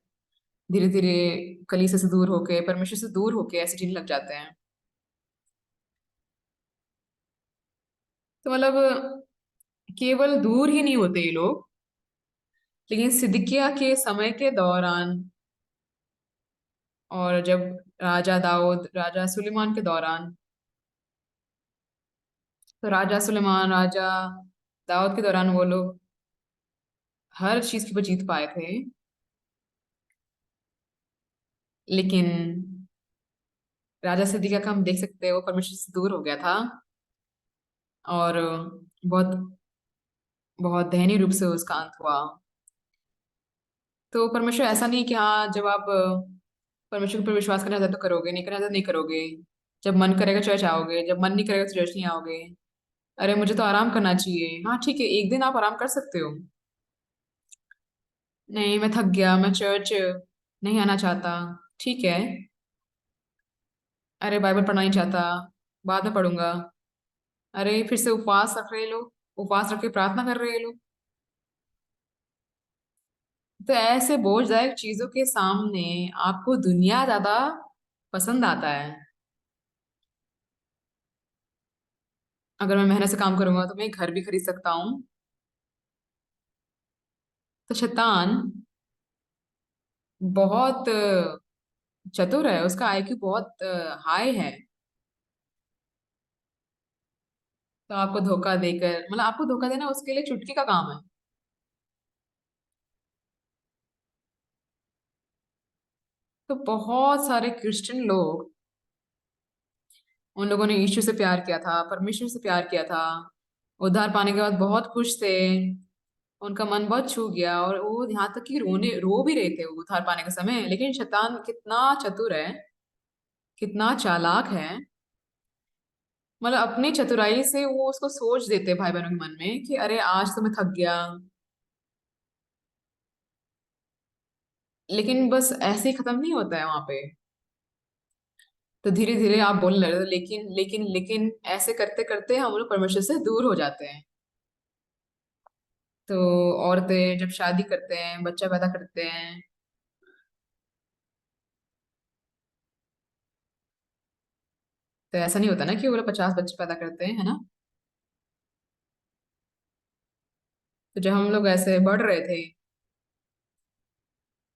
धीरे धीरे कलीसिया से दूर होके, परमेश्वर से दूर होके ऐसे जीने लग जाते हैं। तो मतलब केवल दूर ही नहीं होते ये लोग, लेकिन सिदकिया के समय के दौरान और जब राजा दाऊद, राजा सुलेमान के दौरान, तो राजा सुलेमान, राजा दाऊद के दौरान वो लोग हर चीज के ऊपर जीत पाए थे। लेकिन राजा सिद्दीकिया का हम देख सकते हैं वो परमेश्वर से दूर हो गया था, और बहुत बहुत दयनीय रूप से उसका अंत हुआ। तो परमेश्वर ऐसा नहीं कि हाँ जब आप परमेश्वर पर विश्वास करना चाहते तो करोगे, नहीं करना चाहते नहीं करोगे, जब मन करेगा चर्च आओगे, जब मन नहीं करेगा तो चर्च नहीं आओगे। अरे मुझे तो आराम करना चाहिए, हाँ ठीक है एक दिन आप आराम कर सकते हो। नहीं मैं थक गया, मैं चर्च नहीं आना चाहता, ठीक है। अरे बाइबल पढ़ना नहीं चाहता, बाद में पढ़ूंगा। अरे फिर से उपवास रख रहे लोग, उपवास रख के प्रार्थना कर रहे लोग। तो ऐसे बोझदायक चीजों के सामने आपको दुनिया ज्यादा पसंद आता है। अगर मैं मेहनत से काम करूंगा तो मैं एक घर भी खरीद सकता हूँ। तो शैतान बहुत चतुर है, उसका आईक्यू बहुत हाई है। तो आपको धोखा देकर, मतलब आपको धोखा देना उसके लिए चुटकी का काम है। तो बहुत सारे क्रिश्चियन लोग, उन लोगों ने यीशु से प्यार किया था, परमेश्वर से प्यार किया था, उद्धार पाने के बाद बहुत खुश थे, उनका मन बहुत छू गया और वो यहाँ तक कि रो भी रहे थे वो उद्धार पाने के समय। लेकिन शैतान कितना चतुर है, कितना चालाक है, मतलब अपनी चतुराई से वो उसको सोच देते भाई बहनों के मन में कि अरे आज तो मैं थक गया। लेकिन बस ऐसे ही खत्म नहीं होता है वहां पे। तो धीरे धीरे आप बोलने लगे हो, लेकिन लेकिन लेकिन ऐसे करते करते हम लोग परमेश्वर से दूर हो जाते हैं। तो औरतें जब शादी करते हैं, बच्चा पैदा करते हैं, तो ऐसा नहीं होता ना कि वो लोग 50 बच्चे पैदा करते हैं, है ना। तो जब हम लोग ऐसे बढ़ रहे थे,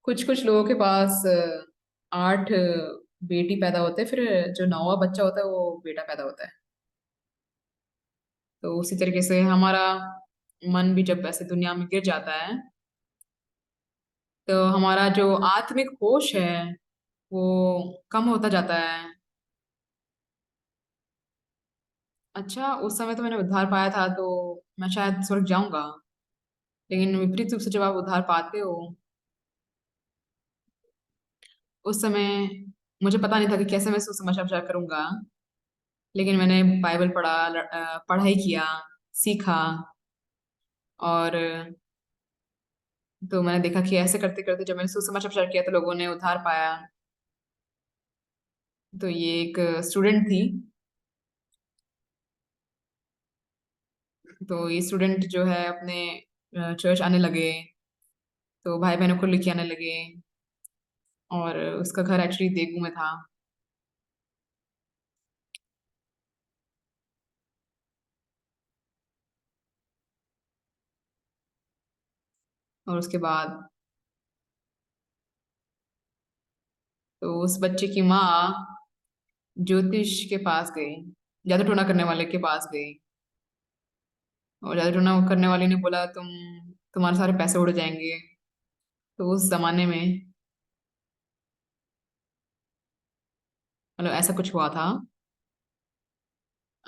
कुछ कुछ लोगों के पास 8 बेटी पैदा होते हैं, फिर जो 9वां बच्चा होता है वो बेटा पैदा होता है। तो उसी तरीके से हमारा मन भी जब ऐसे दुनिया में गिर जाता है, तो हमारा जो आत्मिक होश है वो कम होता जाता है। अच्छा, उस समय तो मैंने उद्धार पाया था, तो मैं शायद स्वर्ग जाऊंगा। लेकिन विपरीत रूप से जब आप उद्धार पाते हो, उस समय मुझे पता नहीं था कि कैसे मैं सुसमाचार करूंगा। लेकिन मैंने बाइबल पढ़ा, पढ़ाई किया, सीखा। और तो मैंने देखा कि ऐसे करते करते जब मैंने सुसमाचार प्रचार किया तो लोगों ने उद्धार पाया। तो ये एक स्टूडेंट थी। तो ये स्टूडेंट जो है अपने चर्च आने लगे। तो भाई बहनों को लेके आने लगे। और उसका घर एक्चुअली देगू में था। और उसके बाद तो उस बच्चे की माँ ज्योतिष के पास गई, जादू टोना करने वाले के पास गई। और जादू टोना करने वाले ने बोला, तुम्हारे सारे पैसे उड़ जाएंगे। तो उस जमाने में मतलब ऐसा कुछ हुआ था।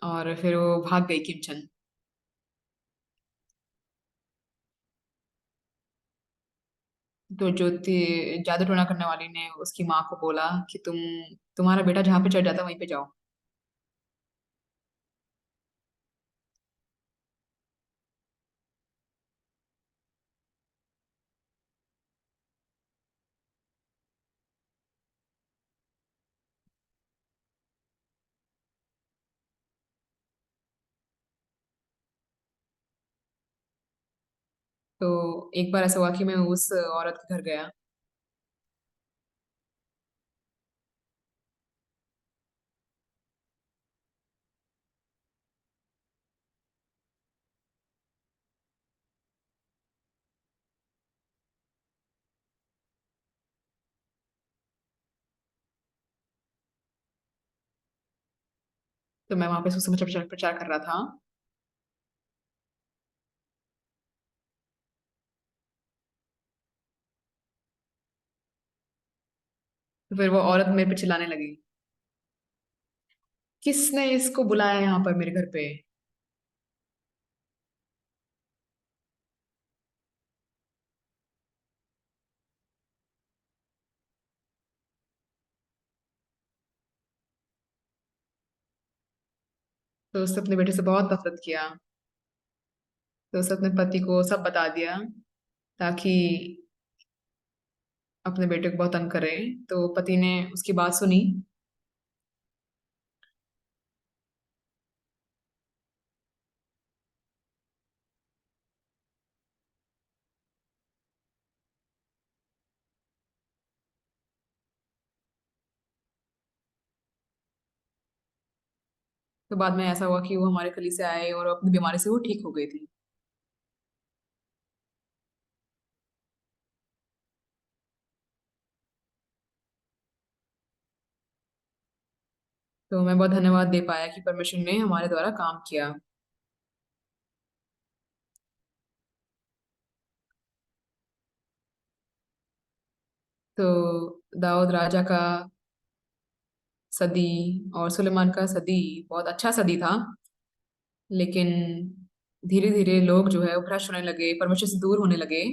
और फिर वो भाग गई किमचंद। तो जादू टोना करने वाली ने उसकी माँ को बोला कि तुम्हारा बेटा जहाँ पे चढ़ जाता है वहीं पे जाओ। तो एक बार ऐसा हुआ कि मैं उस औरत के घर गया। तो मैं वहां पे सुसमाचार प्रचार प्रचार कर रहा था। तो फिर वो औरत मेरे पे चिल्लाने लगी, किसने इसको बुलाया यहाँ पर मेरे घर पे। तो उसने अपने बेटे से बहुत नफरत किया। तो उसने अपने पति को सब बता दिया, ताकि अपने बेटे को बहुत तंग करे। तो पति ने उसकी बात सुनी। तो बाद में ऐसा हुआ कि वो हमारे कली से आए और अपनी बीमारी से वो ठीक हो गई थी। तो मैं बहुत धन्यवाद दे पाया कि परमेश्वर ने हमारे द्वारा काम किया। तो दाऊद राजा का सदी और सुलेमान का सदी बहुत अच्छा सदी था। लेकिन धीरे धीरे लोग जो है वो भ्रष्ट होने लगे, परमेश्वर से दूर होने लगे।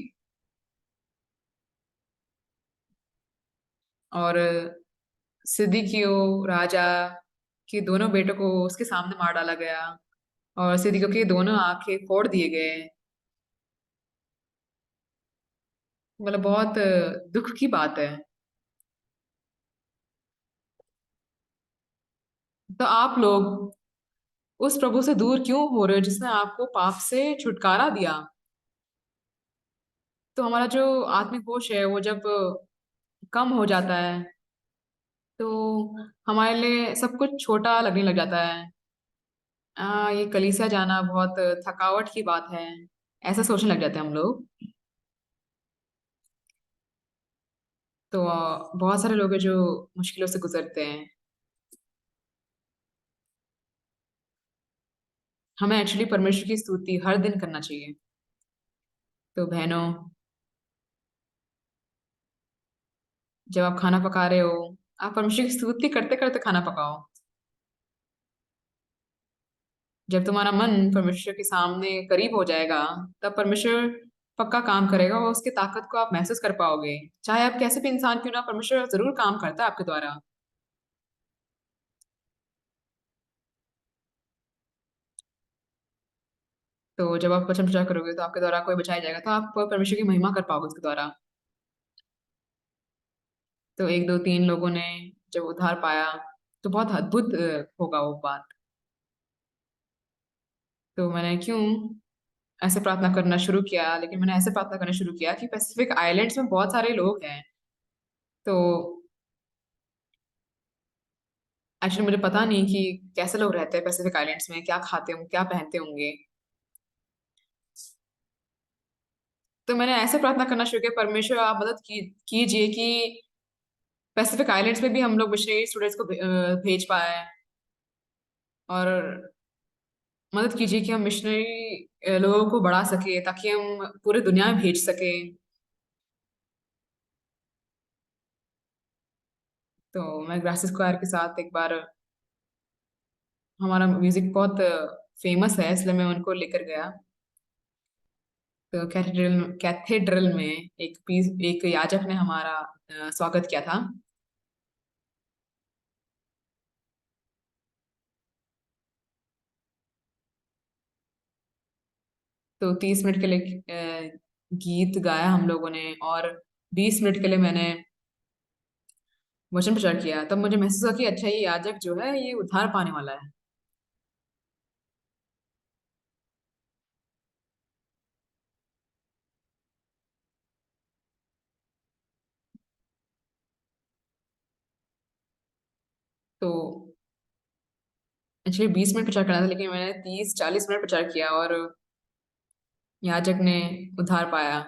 और सिद्दीकियों राजा के दोनों बेटों को उसके सामने मार डाला गया। और सिद्दीकियों की दोनों आंखें फोड़ दिए गए। मतलब बहुत दुख की बात है। तो आप लोग उस प्रभु से दूर क्यों हो रहे हो जिसने आपको पाप से छुटकारा दिया। तो हमारा जो आत्मिक बोझ है वो जब कम हो जाता है, तो हमारे लिए सब कुछ छोटा लगने लग जाता है। ये कलीसिया जाना बहुत थकावट की बात है, ऐसा सोचने लग जाते हैं हम लोग। तो बहुत सारे लोग हैं जो मुश्किलों से गुजरते हैं। हमें एक्चुअली परमेश्वर की स्तुति हर दिन करना चाहिए। तो बहनों, जब आप खाना पका रहे हो, आप परमेश्वर की स्तुति करते करते खाना पकाओ। जब तुम्हारा मन परमेश्वर के सामने करीब हो जाएगा, तब परमेश्वर पक्का काम करेगा और उसकी ताकत को आप महसूस कर पाओगे। चाहे आप कैसे भी इंसान क्यों ना, परमेश्वर जरूर काम करता है आपके द्वारा। तो जब आप वचन प्रचार करोगे तो आपके द्वारा कोई बचाया जाएगा, तो आप परमेश्वर की महिमा कर पाओगे उसके द्वारा। तो एक दो तीन लोगों ने जब उद्धार पाया, तो बहुत अद्भुत होगा वो बात। तो मैंने क्यों ऐसे प्रार्थना करना शुरू किया, लेकिन मैंने ऐसे प्रार्थना करना शुरू किया कि पैसिफिक आइलैंड्स में बहुत सारे लोग हैं। तो एक्चुअली मुझे पता नहीं कि कैसे लोग रहते हैं पैसिफिक आइलैंड्स में, क्या खाते होंगे, क्या पहनते होंगे। तो मैंने ऐसे प्रार्थना करना शुरू किया, परमेश्वर आप मदद कीजिए कि पैसिफिक आइलैंड्स में भी हम लोग मिशनरी स्टूडेंट्स को भेज पाए, और मदद कीजिए कि हम मिशनरी लोगों को बढ़ा सके, ताकि हम पूरे दुनिया में भेज सके। तो मैं ग्रासिस स्क्वायर के साथ एक बार, हमारा म्यूजिक बहुत फेमस है इसलिए मैं उनको लेकर गया। तो कैथेड्रल में एक याजक ने हमारा स्वागत किया था। तो 30 मिनट के लिए गीत गाया हम लोगों ने, और 20 मिनट के लिए मैंने वचन प्रचार किया। तब मुझे महसूस हुआ कि अच्छा, ये याजक जो है ये उद्धार पाने वाला है। तो एक्चुअली 20 मिनट प्रचार करना था, लेकिन मैंने 30-40 मिनट प्रचार किया, और याजक ने उद्धार पाया।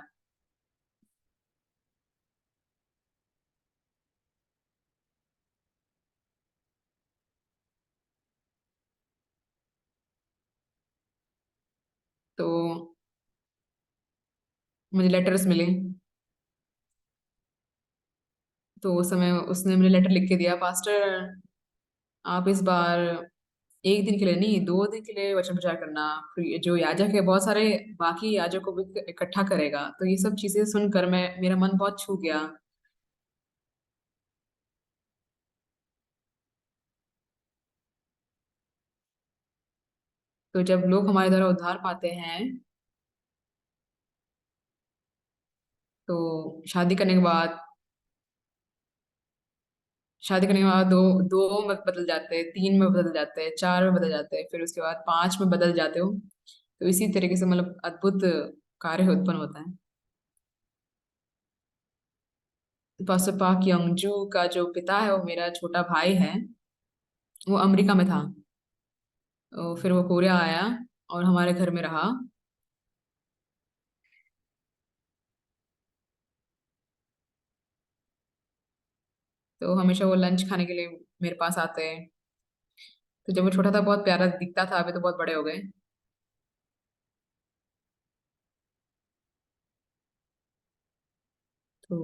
तो मुझे लेटर्स मिले। तो उस समय उसने मुझे लेटर लिख के दिया, पास्टर आप इस बार एक दिन के लिए नहीं, 2 दिन के लिए वचन प्रचार करना। फिर जो याजक है बहुत सारे बाकी याजक को भी इकट्ठा करेगा। तो ये सब चीजें सुनकर मैं, मेरा मन बहुत छू गया। तो जब लोग हमारे द्वारा उद्धार पाते हैं, तो शादी करने के बाद दो दो में बदल जाते हैं, 3 में बदल जाते हैं, 4 में बदल जाते हैं, फिर उसके बाद 5 में बदल जाते हो। तो इसी तरीके से मतलब अद्भुत कार्य उत्पन्न होता है। पास्टर पाक यंगजू का जो पिता है वो मेरा छोटा भाई है। वो अमेरिका में था। तो फिर वो कोरिया आया और हमारे घर में रहा। तो हमेशा वो लंच खाने के लिए मेरे पास आते हैं। तो जब वो छोटा था बहुत प्यारा दिखता था, अभी तो बहुत बड़े हो गए। तो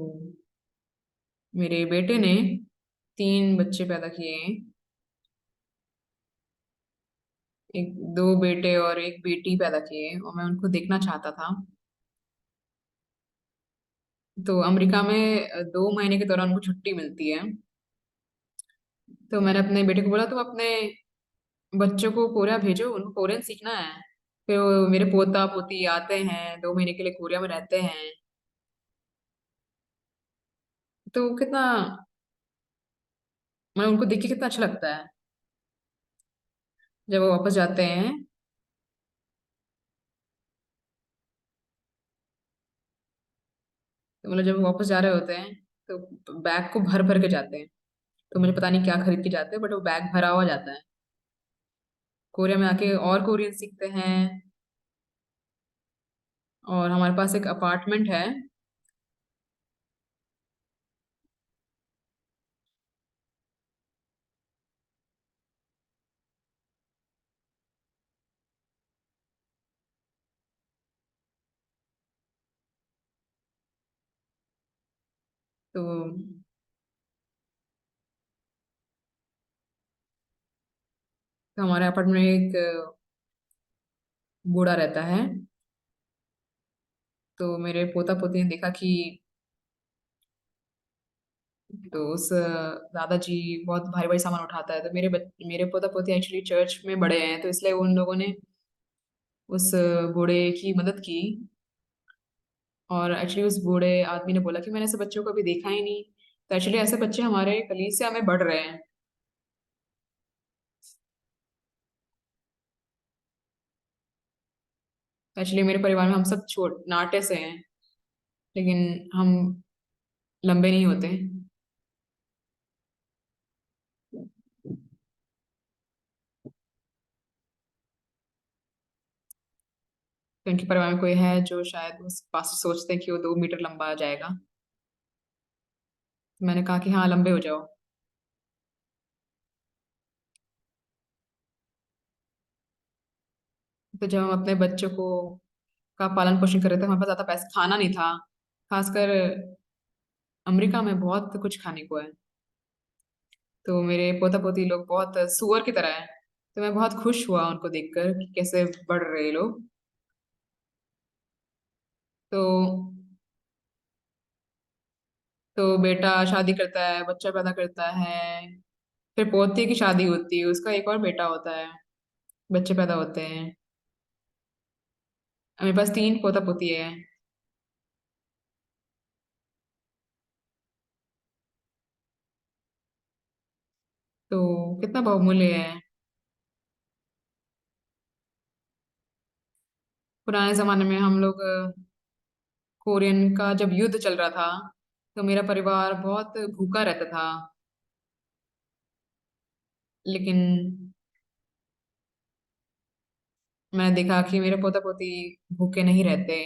मेरे बेटे ने 3 बच्चे पैदा किए हैं। एक, 2 बेटे और एक बेटी पैदा किए हैं, और मैं उनको देखना चाहता था। तो अमेरिका में 2 महीने के दौरान उनको छुट्टी मिलती है। तो मैंने अपने बेटे को बोला, तुम अपने बच्चों को कोरिया भेजो, उनको कोरियन सीखना है। फिर मेरे पोता पोती आते हैं, 2 महीने के लिए कोरिया में रहते हैं। तो कितना, मतलब उनको देख के कितना अच्छा लगता है जब वो वापस जाते हैं। तो मतलब जब वो वापस जा रहे होते हैं, तो बैग को भर भर के जाते हैं। तो मुझे पता नहीं क्या खरीद के जाते हैं, बट वो बैग भरा हुआ जाता है। कोरिया में आके और कोरियन सीखते हैं। और हमारे पास एक अपार्टमेंट है। तो हमारे अपार्टमेंट में एक बूढ़ा रहता है। तो मेरे पोता पोती ने देखा कि तो उस दादाजी बहुत भारी भारी सामान उठाता है, तो मेरे पोता पोती एक्चुअली चर्च में बड़े हैं, तो इसलिए उन लोगों ने उस बूढ़े की मदद की। और एक्चुअली उस बूढ़े आदमी ने बोला कि मैंने ऐसे बच्चों को कभी देखा ही नहीं। तो एक्चुअली ऐसे बच्चे हमारे कलीसिया में बढ़ रहे हैं। एक्चुअली मेरे परिवार में हम सब छोट नाटे से हैं, लेकिन हम लंबे नहीं होते। तो इनके परिवार में कोई है जो शायद उस पास सोचते हैं कि वो 2 मीटर लंबा आ जाएगा। तो मैंने कहा कि हाँ, लंबे हो जाओ। तो जब हम अपने बच्चों को का पालन पोषण कर रहे थे, हमारे पास ज्यादा पैसा खाना नहीं था। खासकर अमेरिका में बहुत कुछ खाने को है। तो मेरे पोता पोती लोग बहुत सुअर की तरह है। तो मैं बहुत खुश हुआ उनको देखकर कि कैसे बढ़ रहे हैं लोग। तो तो बेटा शादी करता है, बच्चा पैदा करता है। फिर पोते की शादी होती है, उसका एक और बेटा होता है, बच्चे पैदा होते हैं। मेरे पास 3 पोता पोती है। तो कितना बहुमूल्य है। पुराने जमाने में हम लोग कोरियन का जब युद्ध चल रहा था, तो मेरा परिवार बहुत भूखा रहता था। लेकिन मैंने देखा कि मेरे पोता पोती भूखे नहीं रहते।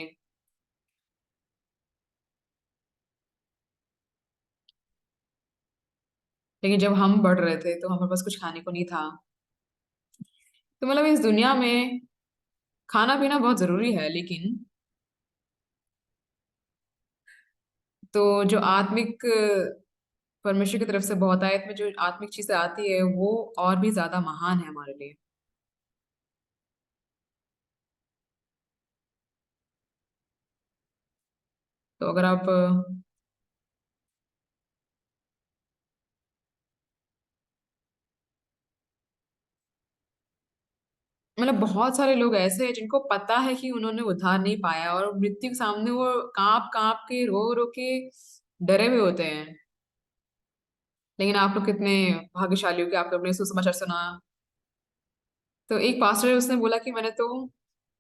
लेकिन जब हम बढ़ रहे थे तो हमारे पास कुछ खाने को नहीं था। तो मतलब इस दुनिया में खाना पीना बहुत जरूरी है, लेकिन तो जो आत्मिक परमेश्वर की तरफ से बहुतायत में जो आत्मिक चीजें आती है, वो और भी ज्यादा महान है हमारे लिए। तो अगर आप मतलब बहुत सारे लोग ऐसे हैं जिनको पता है कि उन्होंने उद्धार नहीं पाया, और मृत्यु के सामने वो कांप कांप के रो रो के डरे हुए होते हैं। लेकिन आप लोग कितने भाग्यशाली हो कि आप लोग ने सुसमाचार सुना। तो एक पास्टर है, उसने बोला कि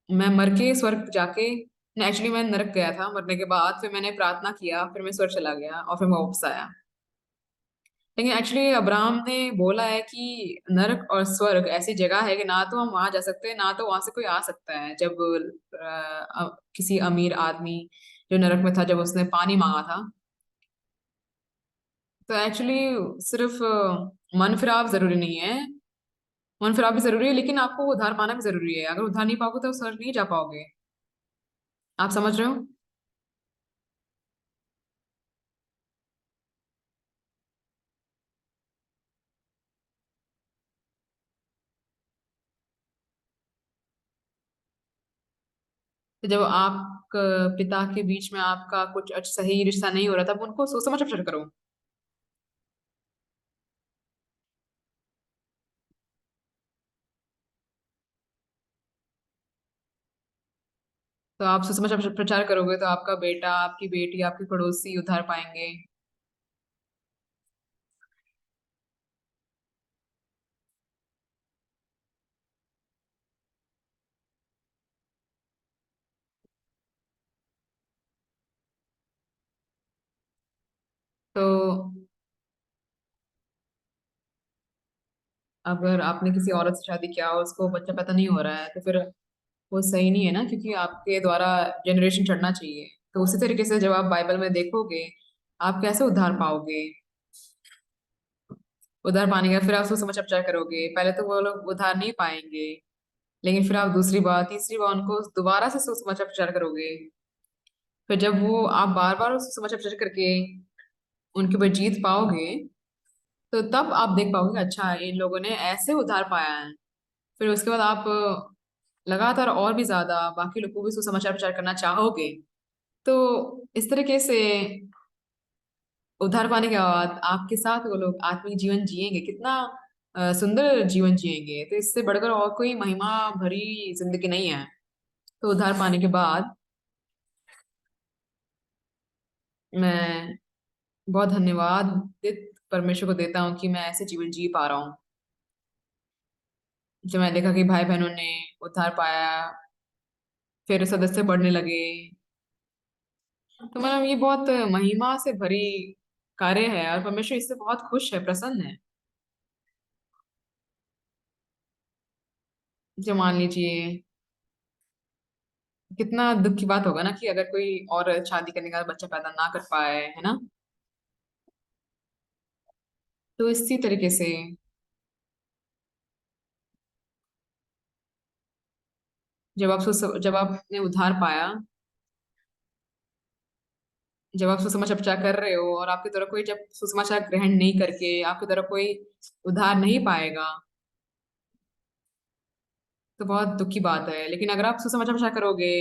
मैं मर के स्वर्ग जाके, एक्चुअली मैं नरक गया था मरने के बाद, फिर मैंने प्रार्थना किया, फिर मैं स्वर्ग चला गया और फिर मैं वापस आया। लेकिन एक्चुअली अब्राहम ने बोला है कि नरक और स्वर्ग ऐसी जगह है कि ना तो हम वहां जा सकते हैं, ना तो वहां से कोई आ सकता है। जब किसी अमीर आदमी जो नरक में था, जब उसने पानी मांगा था, तो एक्चुअली सिर्फ मन फिराव जरूरी नहीं है। मन फिराव भी जरूरी है, लेकिन आपको उद्धार पाना भी जरूरी है। अगर उद्धार नहीं पाओगे तो स्वर्ग नहीं जा पाओगे। आप समझ रहे हो? तो जब आप पिता के बीच में आपका कुछ सही रिश्ता नहीं हो रहा, तब उनको सोच समझ कर करो। तो आप सुसमाचार प्रचार करोगे तो आपका बेटा, आपकी बेटी, आपके पड़ोसी उद्धार पाएंगे। तो अगर आपने किसी औरत से शादी किया और उसको बच्चा पैदा नहीं हो रहा है, तो फिर वो सही नहीं है ना, क्योंकि आपके द्वारा जनरेशन चढ़ना चाहिए। तो उसी तरीके से जब आप बाइबल में देखोगे, आप कैसे उद्धार पाओगे? उद्धार पाने का फिर आप सुसमाचार प्रचार करोगे, पहले तो वो लोग उद्धार नहीं पाएंगे। लेकिन फिर आप दूसरी बार तीसरी बार उनको दोबारा से सुसमाचार प्रचार करोगे। फिर जब वो आप बार बार उस सुसमाचार प्रचार करके उनके ऊपर जीत पाओगे, तो तब आप देख पाओगे कि अच्छा, इन लोगों ने ऐसे उद्धार पाया है। फिर उसके बाद आप लगातार और भी ज्यादा बाकी लोग को भी सुसमाचार प्रचार करना चाहोगे, तो इस तरीके से उद्धार पाने के बाद आपके साथ वो लोग आत्मिक जीवन जिएंगे, कितना सुंदर जीवन जिएंगे। तो इससे बढ़कर और कोई महिमा भरी जिंदगी नहीं है। तो उद्धार पाने के बाद मैं बहुत धन्यवाद परमेश्वर को देता हूँ कि मैं ऐसे जीवन जी पा रहा हूँ। जब मैं देखा कि भाई बहनों ने उद्धार पाया, फिर सदस्य बढ़ने लगे, तो मतलब ये बहुत महिमा से भरी कार्य है और परमेश्वर इससे बहुत खुश है, प्रसन्न है। जो मान लीजिए कितना दुख की बात होगा ना कि अगर कोई और शादी करने का बच्चा पैदा ना कर पाए, है ना। तो इसी तरीके से जब आपने उद्धार पाया, जब आप सुसमाचार कर रहे हो और आपकी तरफ कोई जब सुसमाचार ग्रहण नहीं करके आपकी तरफ कोई उद्धार नहीं पाएगा, तो बहुत दुख की बात है। लेकिन अगर आप सुसमाचार प्रचार करोगे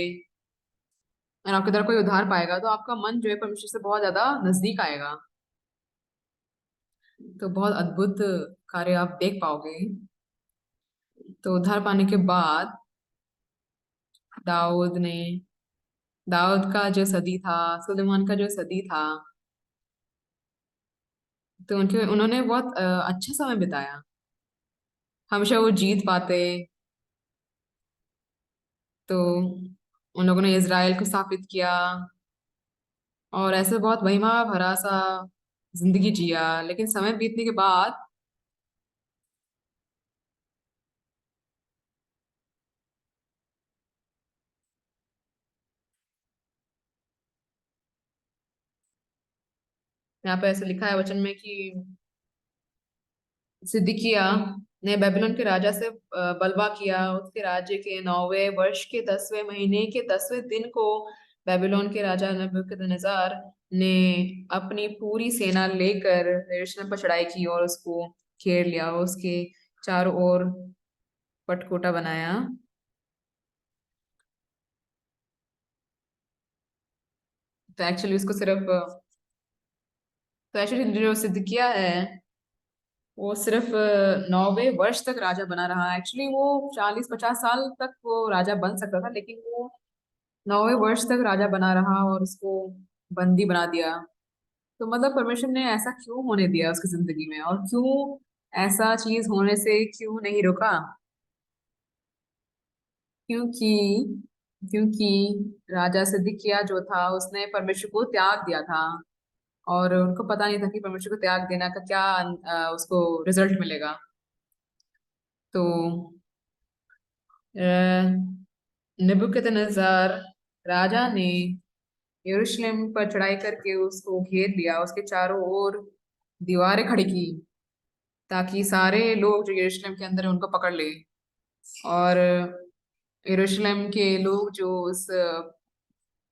और आपकी तरफ कोई उद्धार पाएगा, तो आपका मन जो है परमेश्वर से बहुत ज्यादा नजदीक आएगा। तो बहुत अद्भुत कार्य आप देख पाओगे। तो उद्धार पाने के बाद दाऊद ने दाऊद का जो सदी था, सुलेमान का जो सदी था, तो उनके उन्होंने बहुत अच्छा समय बिताया। हमेशा वो जीत पाते। तो उन लोगों ने इज़राइल को स्थापित किया और ऐसे बहुत महिमा भरा सा जिंदगी जिया। लेकिन समय बीतने के बाद यहाँ पे ऐसे लिखा है वचन में कि सिदकिय्याह ने बेबीलोन के राजा से बलवा किया। उसके राज्य के 9वें वर्ष के 10वें महीने के 10वें दिन को बेबीलोन के राजा नबूकदनेस्सर ने अपनी पूरी सेना लेकर यरूशलेम पर चढ़ाई की और उसको घेर लिया, उसके चारों ओर पटकोटा बनाया। तो एक्चुअली उसको सिर्फ तो एक्चुअली जो सिदकिय्याह है वो सिर्फ 9वें वर्ष तक राजा बना रहा। एक्चुअली वो 40-50 साल तक वो राजा बन सकता था, लेकिन वो 9वें वर्ष तक राजा बना रहा और उसको बंदी बना दिया। तो मतलब परमेश्वर ने ऐसा क्यों होने दिया उसकी जिंदगी में, और क्यों ऐसा चीज होने से क्यों नहीं रोका? क्योंकि क्योंकि राजा सिदकिय्याह जो था उसने परमेश्वर को त्याग दिया था, और उनको पता नहीं था कि परमेश्वर को त्याग देना का क्या उसको रिजल्ट मिलेगा। तो नेबुकदनेस्सर राजा ने यरूशलेम पर चढ़ाई करके उसको घेर लिया, उसके चारों ओर दीवारें खड़ी की ताकि सारे लोग जो यरूशलेम के अंदर है उनको पकड़ ले। और यरूशलेम के लोग जो उस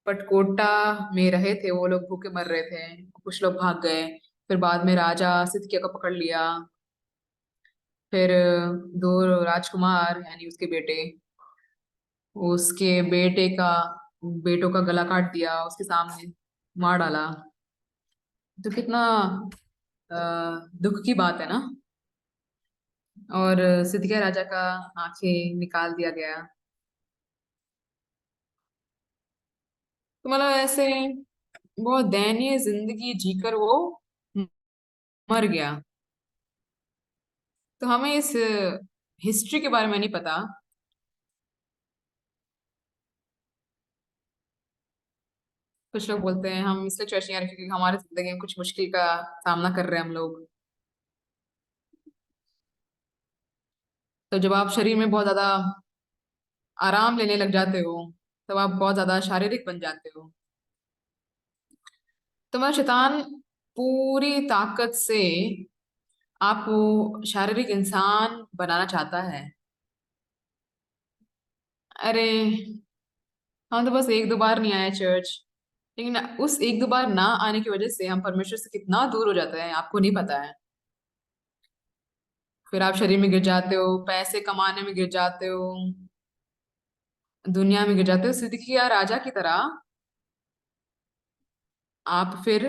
पटकोटा में रहे थे वो लोग भूखे मर रहे थे, कुछ लोग भाग गए। फिर बाद में राजा सिदकिय्याह को पकड़ लिया। फिर दो राजकुमार यानी उसके बेटे, उसके बेटों का गला काट दिया, उसके सामने मार डाला। तो कितना अ, दुख की बात है ना। और सिद्धिका राजा का आंखें निकाल दिया गया। तो मतलब ऐसे बहुत दयनीय जिंदगी जीकर वो मर गया। तो हमें इस हिस्ट्री के बारे में नहीं पता। कुछ लोग बोलते हैं हम इसलिए चर्च नहीं आ रहे क्योंकि हमारी जिंदगी में कुछ मुश्किल का सामना कर रहे हैं हम लोग। तो जब आप शरीर में बहुत ज्यादा आराम लेने लग जाते हो, तब आप बहुत ज्यादा शारीरिक बन जाते हो। तो मैं शैतान पूरी ताकत से आपको शारीरिक इंसान बनाना चाहता है। अरे हम तो बस एक दो बार नहीं आए चर्च, लेकिन उस एक दो बार ना आने की वजह से हम परमेश्वर से कितना दूर हो जाते हैं आपको नहीं पता है। फिर आप शरीर में गिर जाते हो, पैसे कमाने में गिर जाते हो, दुनिया में गिर जाते हो सिद्दीकिया राजा की तरह। आप फिर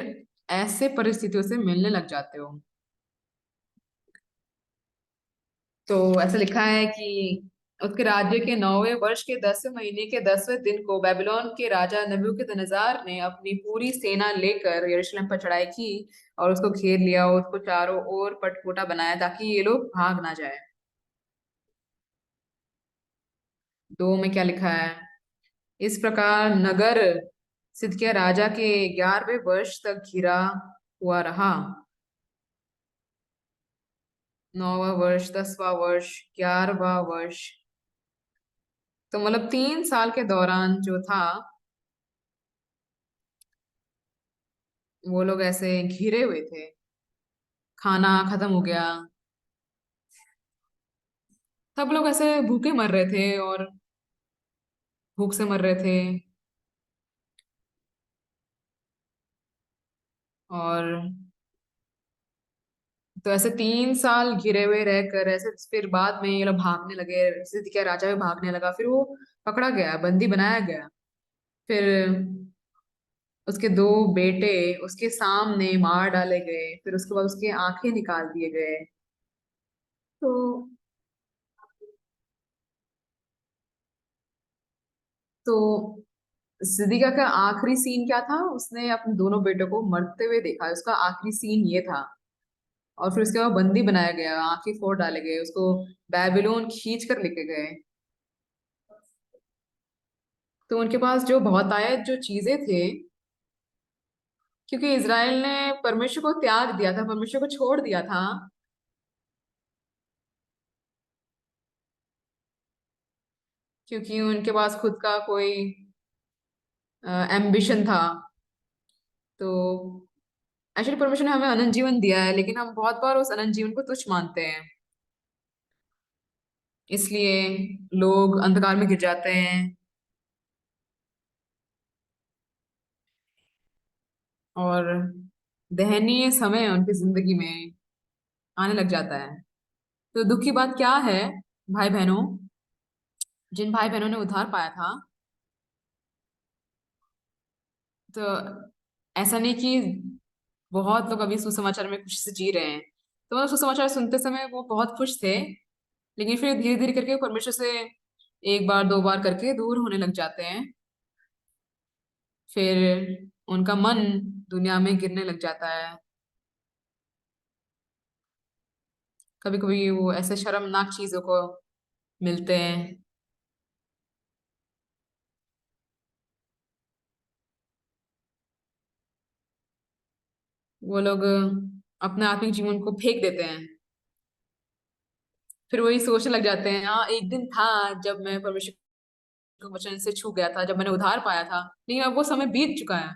ऐसे परिस्थितियों से मिलने लग जाते हो। तो ऐसा लिखा है कि उसके राज्य के 9वें वर्ष के 10वें महीने के 10वें दिन को बेबीलोन के राजा नबूकदनेस्जार ने अपनी पूरी सेना लेकर यरूशलेम पर चढ़ाई की और उसको घेर लिया और उसको चारों ओर पटकोटा बनाया ताकि ये लोग भाग ना जाए। दो में क्या लिखा है? इस प्रकार नगर सिदकिय्याह राजा के 11वें वर्ष तक घिरा हुआ रहा। 9वां वर्ष, 10वां वर्ष, 11वां वर्ष। तो मतलब 3 साल के दौरान जो था वो लोग ऐसे घिरे हुए थे। खाना खत्म हो गया। सब लोग ऐसे भूखे मर रहे थे और भूख से मर रहे थे। और तो ऐसे 3 साल घिरे हुए रहकर ऐसे फिर बाद में ये लोग भागने लगे। सिद्दीकिय्याह राजा भी भागने लगा, फिर वो पकड़ा गया, बंदी बनाया गया। फिर उसके 2 बेटे उसके सामने मार डाले गए, फिर उसके बाद उसकी आंखें निकाल दिए गए। तो तो सिद्दीका का आखिरी सीन क्या था? उसने अपने दोनों बेटों को मरते हुए देखा, उसका आखिरी सीन ये था। और फिर उसके बाद बंदी बनाया गया, आंखें फोड़ डाले गए, उसको बेबीलोन खींच कर लेके गए। तो उनके पास जो बहुतायत जो चीजें थे, क्योंकि इज़राइल ने परमेश्वर को त्याग दिया था, परमेश्वर को छोड़ दिया था। क्योंकि उनके पास खुद का कोई एम्बिशन था। तो एक्चुअली परमेश्वर ने हमें अनंत जीवन दिया है, लेकिन हम बहुत बार उस अनंत जीवन को तुच्छ मानते हैं। इसलिए लोग अंधकार में गिर जाते हैं और दयनीय समय उनकी जिंदगी में आने लग जाता है। तो दुख की बात क्या है, भाई बहनों? जिन भाई बहनों ने उद्धार पाया था, तो ऐसा नहीं कि बहुत लोग अभी सुसमाचार में खुशी से जी रहे हैं। तो मतलब सुसमाचार सुनते समय वो बहुत खुश थे, लेकिन फिर धीरे धीरे करके परमेश्वर से एक बार दो बार करके दूर होने लग जाते हैं। फिर उनका मन दुनिया में गिरने लग जाता है। कभी कभी वो ऐसे शर्मनाक चीजों को मिलते हैं। वो लोग अपने आत्मिक जीवन को फेंक देते हैं। फिर वही सोचने लग जाते हैं, हाँ एक दिन था जब मैं परमेश्वर के वचन से छू गया था, जब मैंने उद्धार पाया था, लेकिन अब वो समय बीत चुका है।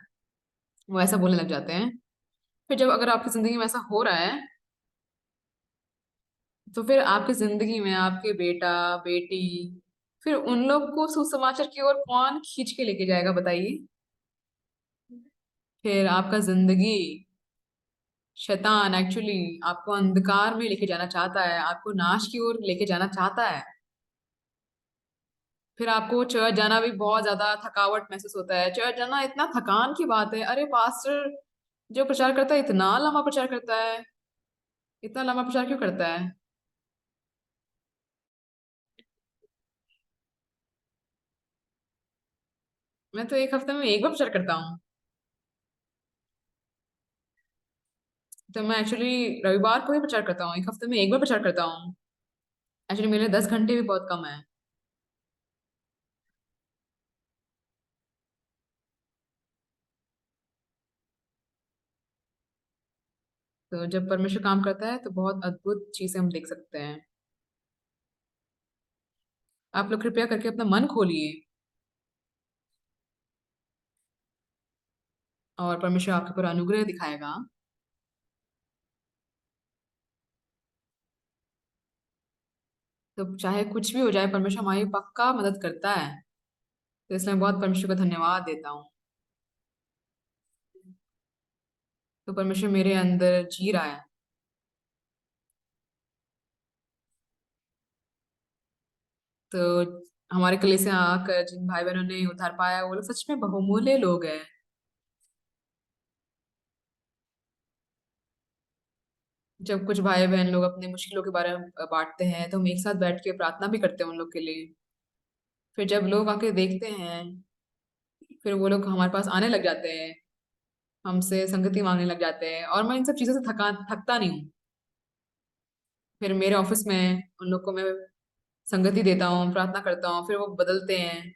वो ऐसा बोलने लग जाते हैं। फिर जब अगर आपकी जिंदगी में ऐसा हो रहा है, तो फिर आपकी जिंदगी में आपके बेटा बेटी, फिर उन लोग को सुसमाचार की ओर कौन खींच के लेके जाएगा, बताइए? फिर आपका जिंदगी, शैतान एक्चुअली आपको अंधकार में लेके जाना चाहता है, आपको नाश की ओर लेके जाना चाहता है। फिर आपको चर्च जाना भी बहुत ज्यादा थकावट महसूस होता है। चर्च जाना इतना थकान की बात है। अरे पास्टर जो प्रचार करता है इतना लंबा प्रचार करता है, इतना लंबा प्रचार क्यों करता है? मैं तो एक हफ्ते में एक बार प्रचार करता हूँ। तो मैं एक्चुअली रविवार को ही प्रचार करता हूँ, एक हफ्ते में एक बार प्रचार करता हूँ। एक्चुअली मेरे लिए 10 घंटे भी बहुत कम है। तो जब परमेश्वर काम करता है तो बहुत अद्भुत चीजें हम देख सकते हैं। आप लोग कृपया करके अपना मन खोलिए और परमेश्वर आपके ऊपर अनुग्रह दिखाएगा। तो चाहे कुछ भी हो जाए, परमेश्वर हमारी पक्का मदद करता है। तो इसलिए मैं बहुत परमेश्वर को धन्यवाद देता हूँ। तो परमेश्वर मेरे अंदर जी रहा है। तो हमारे कलेजे से आकर जिन भाई बहनों ने उद्धार पाया वो लोग सच में बहुमूल्य लोग हैं। जब कुछ भाई बहन लोग अपने मुश्किलों के बारे में बांटते हैं तो हम एक साथ बैठ के प्रार्थना भी करते हैं उन लोग के लिए। फिर जब लोग आके देखते हैं, फिर वो लोग हमारे पास आने लग जाते हैं, हमसे संगति मांगने लग जाते हैं, और मैं इन सब चीजों से थकता नहीं हूँ। फिर मेरे ऑफिस में उन लोग को मैं संगति देता हूँ, प्रार्थना करता हूँ, फिर वो बदलते हैं।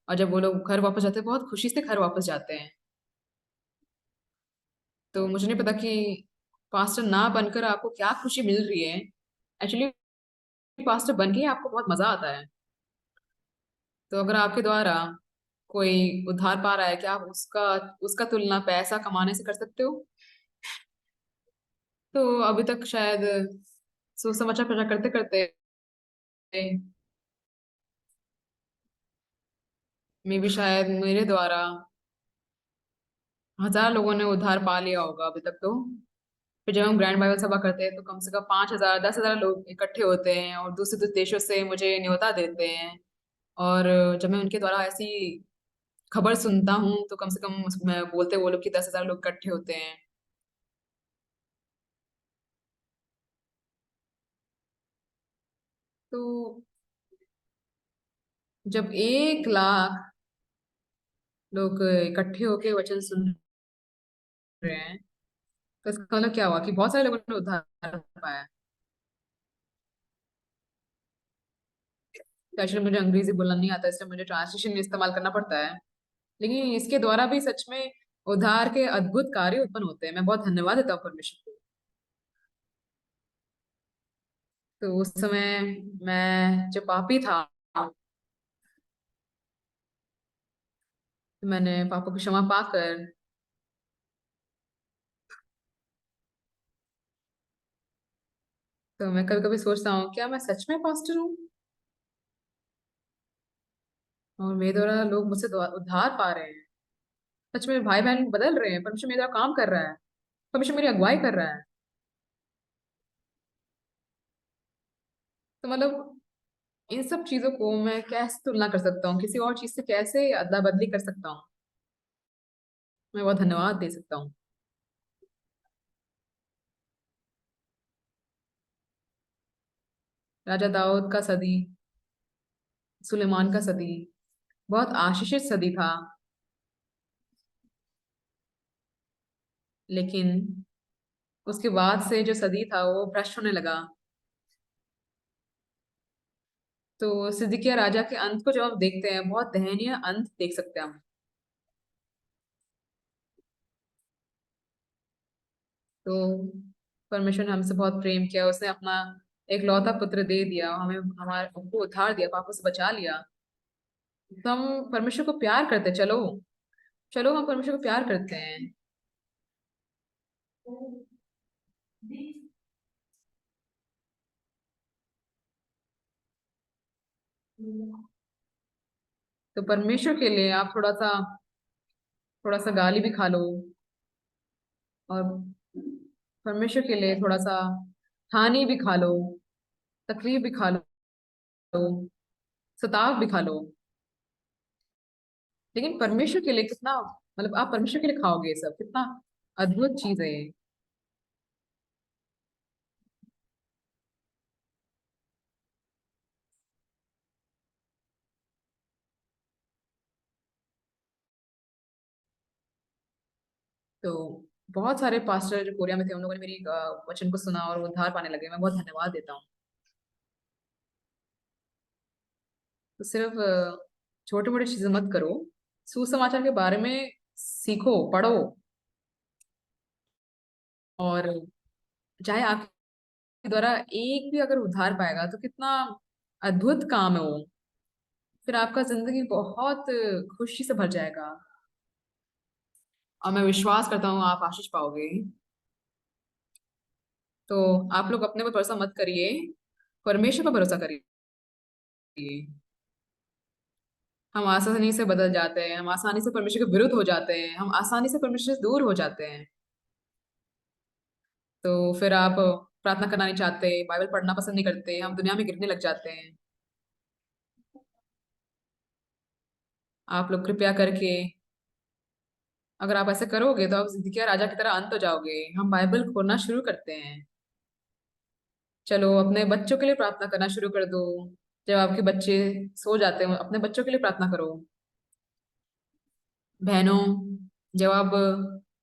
और जब वो लोग घर वापस जाते हैं बहुत खुशी से घर वापस जाते हैं। तो मुझे नहीं पता कि पास्टर ना बनकर आपको क्या खुशी मिल रही है। एक्चुअली पास्टर बन के ही आपको बहुत मजा आता है। तो अगर आपके द्वारा कोई उद्धार पा रहा है, क्या आप उसका उसका तुलना पैसा कमाने से कर सकते हो? तो अभी तक शायद सुसमाचार प्रचार करते करते मे भी शायद मेरे द्वारा 1000 लोगों ने उद्धार पा लिया होगा अभी तक तो। फिर जब हम ग्रैंड बाइबल सभा करते हैं तो कम से कम 5000 10,000 लोग इकट्ठे होते हैं और दूसरे दूसरे देशों से मुझे न्योता देते हैं। और जब मैं उनके द्वारा ऐसी खबर सुनता हूँ तो कम से कम मैं बोलते वो लोग कि 10,000 लोग इकट्ठे होते हैं। तो जब 1 लाख लोग इकट्ठे होके वचन सुन रहे हैं तो इसका मतलब क्या हुआ कि बहुत सारे लोगों ने उद्धार पाया। तो एक्चुअली मुझे अंग्रेजी बोलना नहीं आता इसलिए मुझे ट्रांसलेशन इस्तेमाल करना पड़ता है। लेकिन इसके द्वारा भी सच में उद्धार के अद्भुत कार्य उत्पन्न होते हैं। मैं बहुत धन्यवाद देता हूँ परमेश्वर को। तो उस समय मैं जो पापी था, तो मैंने पापा की क्षमा पाकर, तो मैं कभी कभी सोचता हूँ क्या मैं सच में पास्टर हूँ और मेरे द्वारा लोग मुझसे उद्धार पा रहे हैं। सच में भाई बहन बदल रहे हैं, परमेश्वर मेरा काम कर रहा है, परमेश्वर मेरी अगुवाई कर रहा है। तो मतलब इन सब चीजों को मैं कैसे तुलना कर सकता हूँ, किसी और चीज से कैसे अदला बदली कर सकता हूँ? मैं बहुत धन्यवाद दे सकता हूँ। राजा दाऊद का सदी, सुलेमान का सदी बहुत आशीषित सदी था। लेकिन उसके बाद से जो सदी था वो भ्रष्ट होने लगा। तो सिदकिय्याह राजा के अंत को जब हम देखते हैं बहुत दयनीय अंत देख सकते हैं हम। तो परमेश्वर ने हमसे बहुत प्रेम किया, उसने अपना एक लौता पुत्र दे दिया, हमें हमारे हमको उद्धार दिया, पापों से बचा लिया। तो हम परमेश्वर को प्यार करते हैं। चलो चलो हम परमेश्वर को प्यार करते हैं। तो परमेश्वर के लिए आप थोड़ा सा गाली भी खा लो, और परमेश्वर के लिए थोड़ा सा हानि भी खा लो, तकलीफ भी खा लो, सताव भी खा लो। लेकिन परमेश्वर के लिए कितना, मतलब आप परमेश्वर के लिए खाओगे ये सब, कितना अद्भुत चीज है ये। तो बहुत सारे पास्टर जो कोरिया में थे उन लोगों ने मेरी वचन को सुना और वो उद्धार पाने लगे। मैं बहुत धन्यवाद देता हूँ। तो सिर्फ छोटे मोटे चीजें मत करो, सुसमाचार के बारे में सीखो, पढ़ो। और चाहे आपके द्वारा एक भी अगर उद्धार पाएगा तो कितना अद्भुत काम है वो। फिर आपका जिंदगी बहुत खुशी से भर जाएगा। और मैं विश्वास करता हूँ आप आशीष पाओगे। तो आप लोग अपने पर भरोसा मत करिए, परमेश्वर पर भरोसा करिए। हम आसानी से बदल जाते हैं, हम आसानी से परमेश्वर के विरुद्ध हो जाते हैं, हम आसानी से परमेश्वर से दूर हो जाते हैं। तो फिर आप प्रार्थना करना नहीं चाहते, बाइबल पढ़ना पसंद नहीं करते, हम दुनिया में गिरने लग जाते हैं। आप लोग कृपया करके, अगर आप ऐसे करोगे तो आप सिद्दीकिया राजा की तरह अंत हो जाओगे। हम बाइबल खोलना शुरू करते हैं। चलो अपने बच्चों के लिए प्रार्थना करना शुरू कर दो। जब आपके बच्चे सो जाते हो अपने बच्चों के लिए प्रार्थना करो। बहनों, जब आप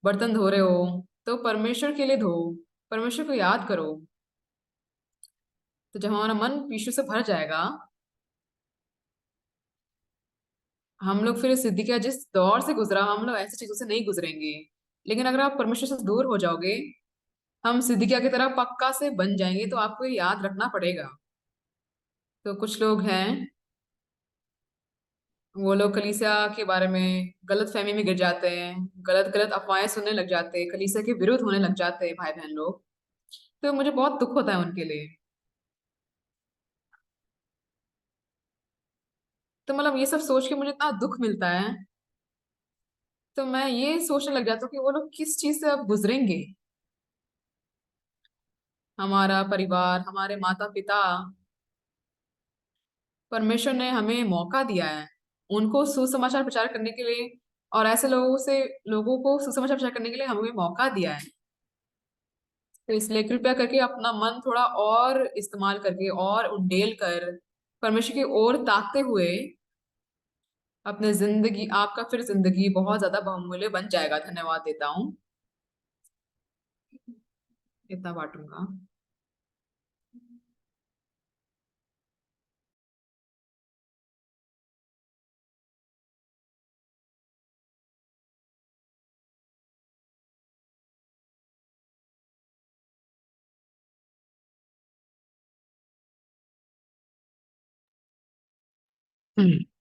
बर्तन धो रहे हो तो परमेश्वर के लिए धो, परमेश्वर को याद करो। तो जब हमारा मन यीशु से भर जाएगा, हम लोग फिर सिद्दीकिया जिस दौर से गुजरा, हम लोग ऐसी चीजों से नहीं गुजरेंगे। लेकिन अगर आप परमेश्वर से दूर हो जाओगे, हम सिद्दीकिया की तरह पक्का से बन जाएंगे। तो आपको ये याद रखना पड़ेगा। तो कुछ लोग हैं, वो लोग कलीसिया के बारे में गलत फहमी में गिर जाते हैं, गलत गलत अफवाहें सुनने लग जाते हैं, कलीसिया के विरुद्ध होने लग जाते हैं भाई बहन लोग। तो मुझे बहुत दुख होता है उनके लिए। तो मतलब ये सब सोच के मुझे इतना दुख मिलता है। तो मैं ये सोचने लग जाता हूँ कि वो लोग किस चीज से अब गुजरेंगे। हमारा परिवार, हमारे माता पिता, परमेश्वर ने हमें मौका दिया है उनको सुसमाचार प्रचार करने के लिए। और ऐसे लोगों को सुसमाचार प्रचार करने के लिए हमें मौका दिया है। तो इसलिए कृपया करके अपना मन थोड़ा और इस्तेमाल करके और उंडेल कर परमेश्वर की ओर ताकते हुए अपने जिंदगी, आपका फिर जिंदगी बहुत ज्यादा बहुमूल्य बन जाएगा। धन्यवाद देता हूँ। इतना बांटूंगा।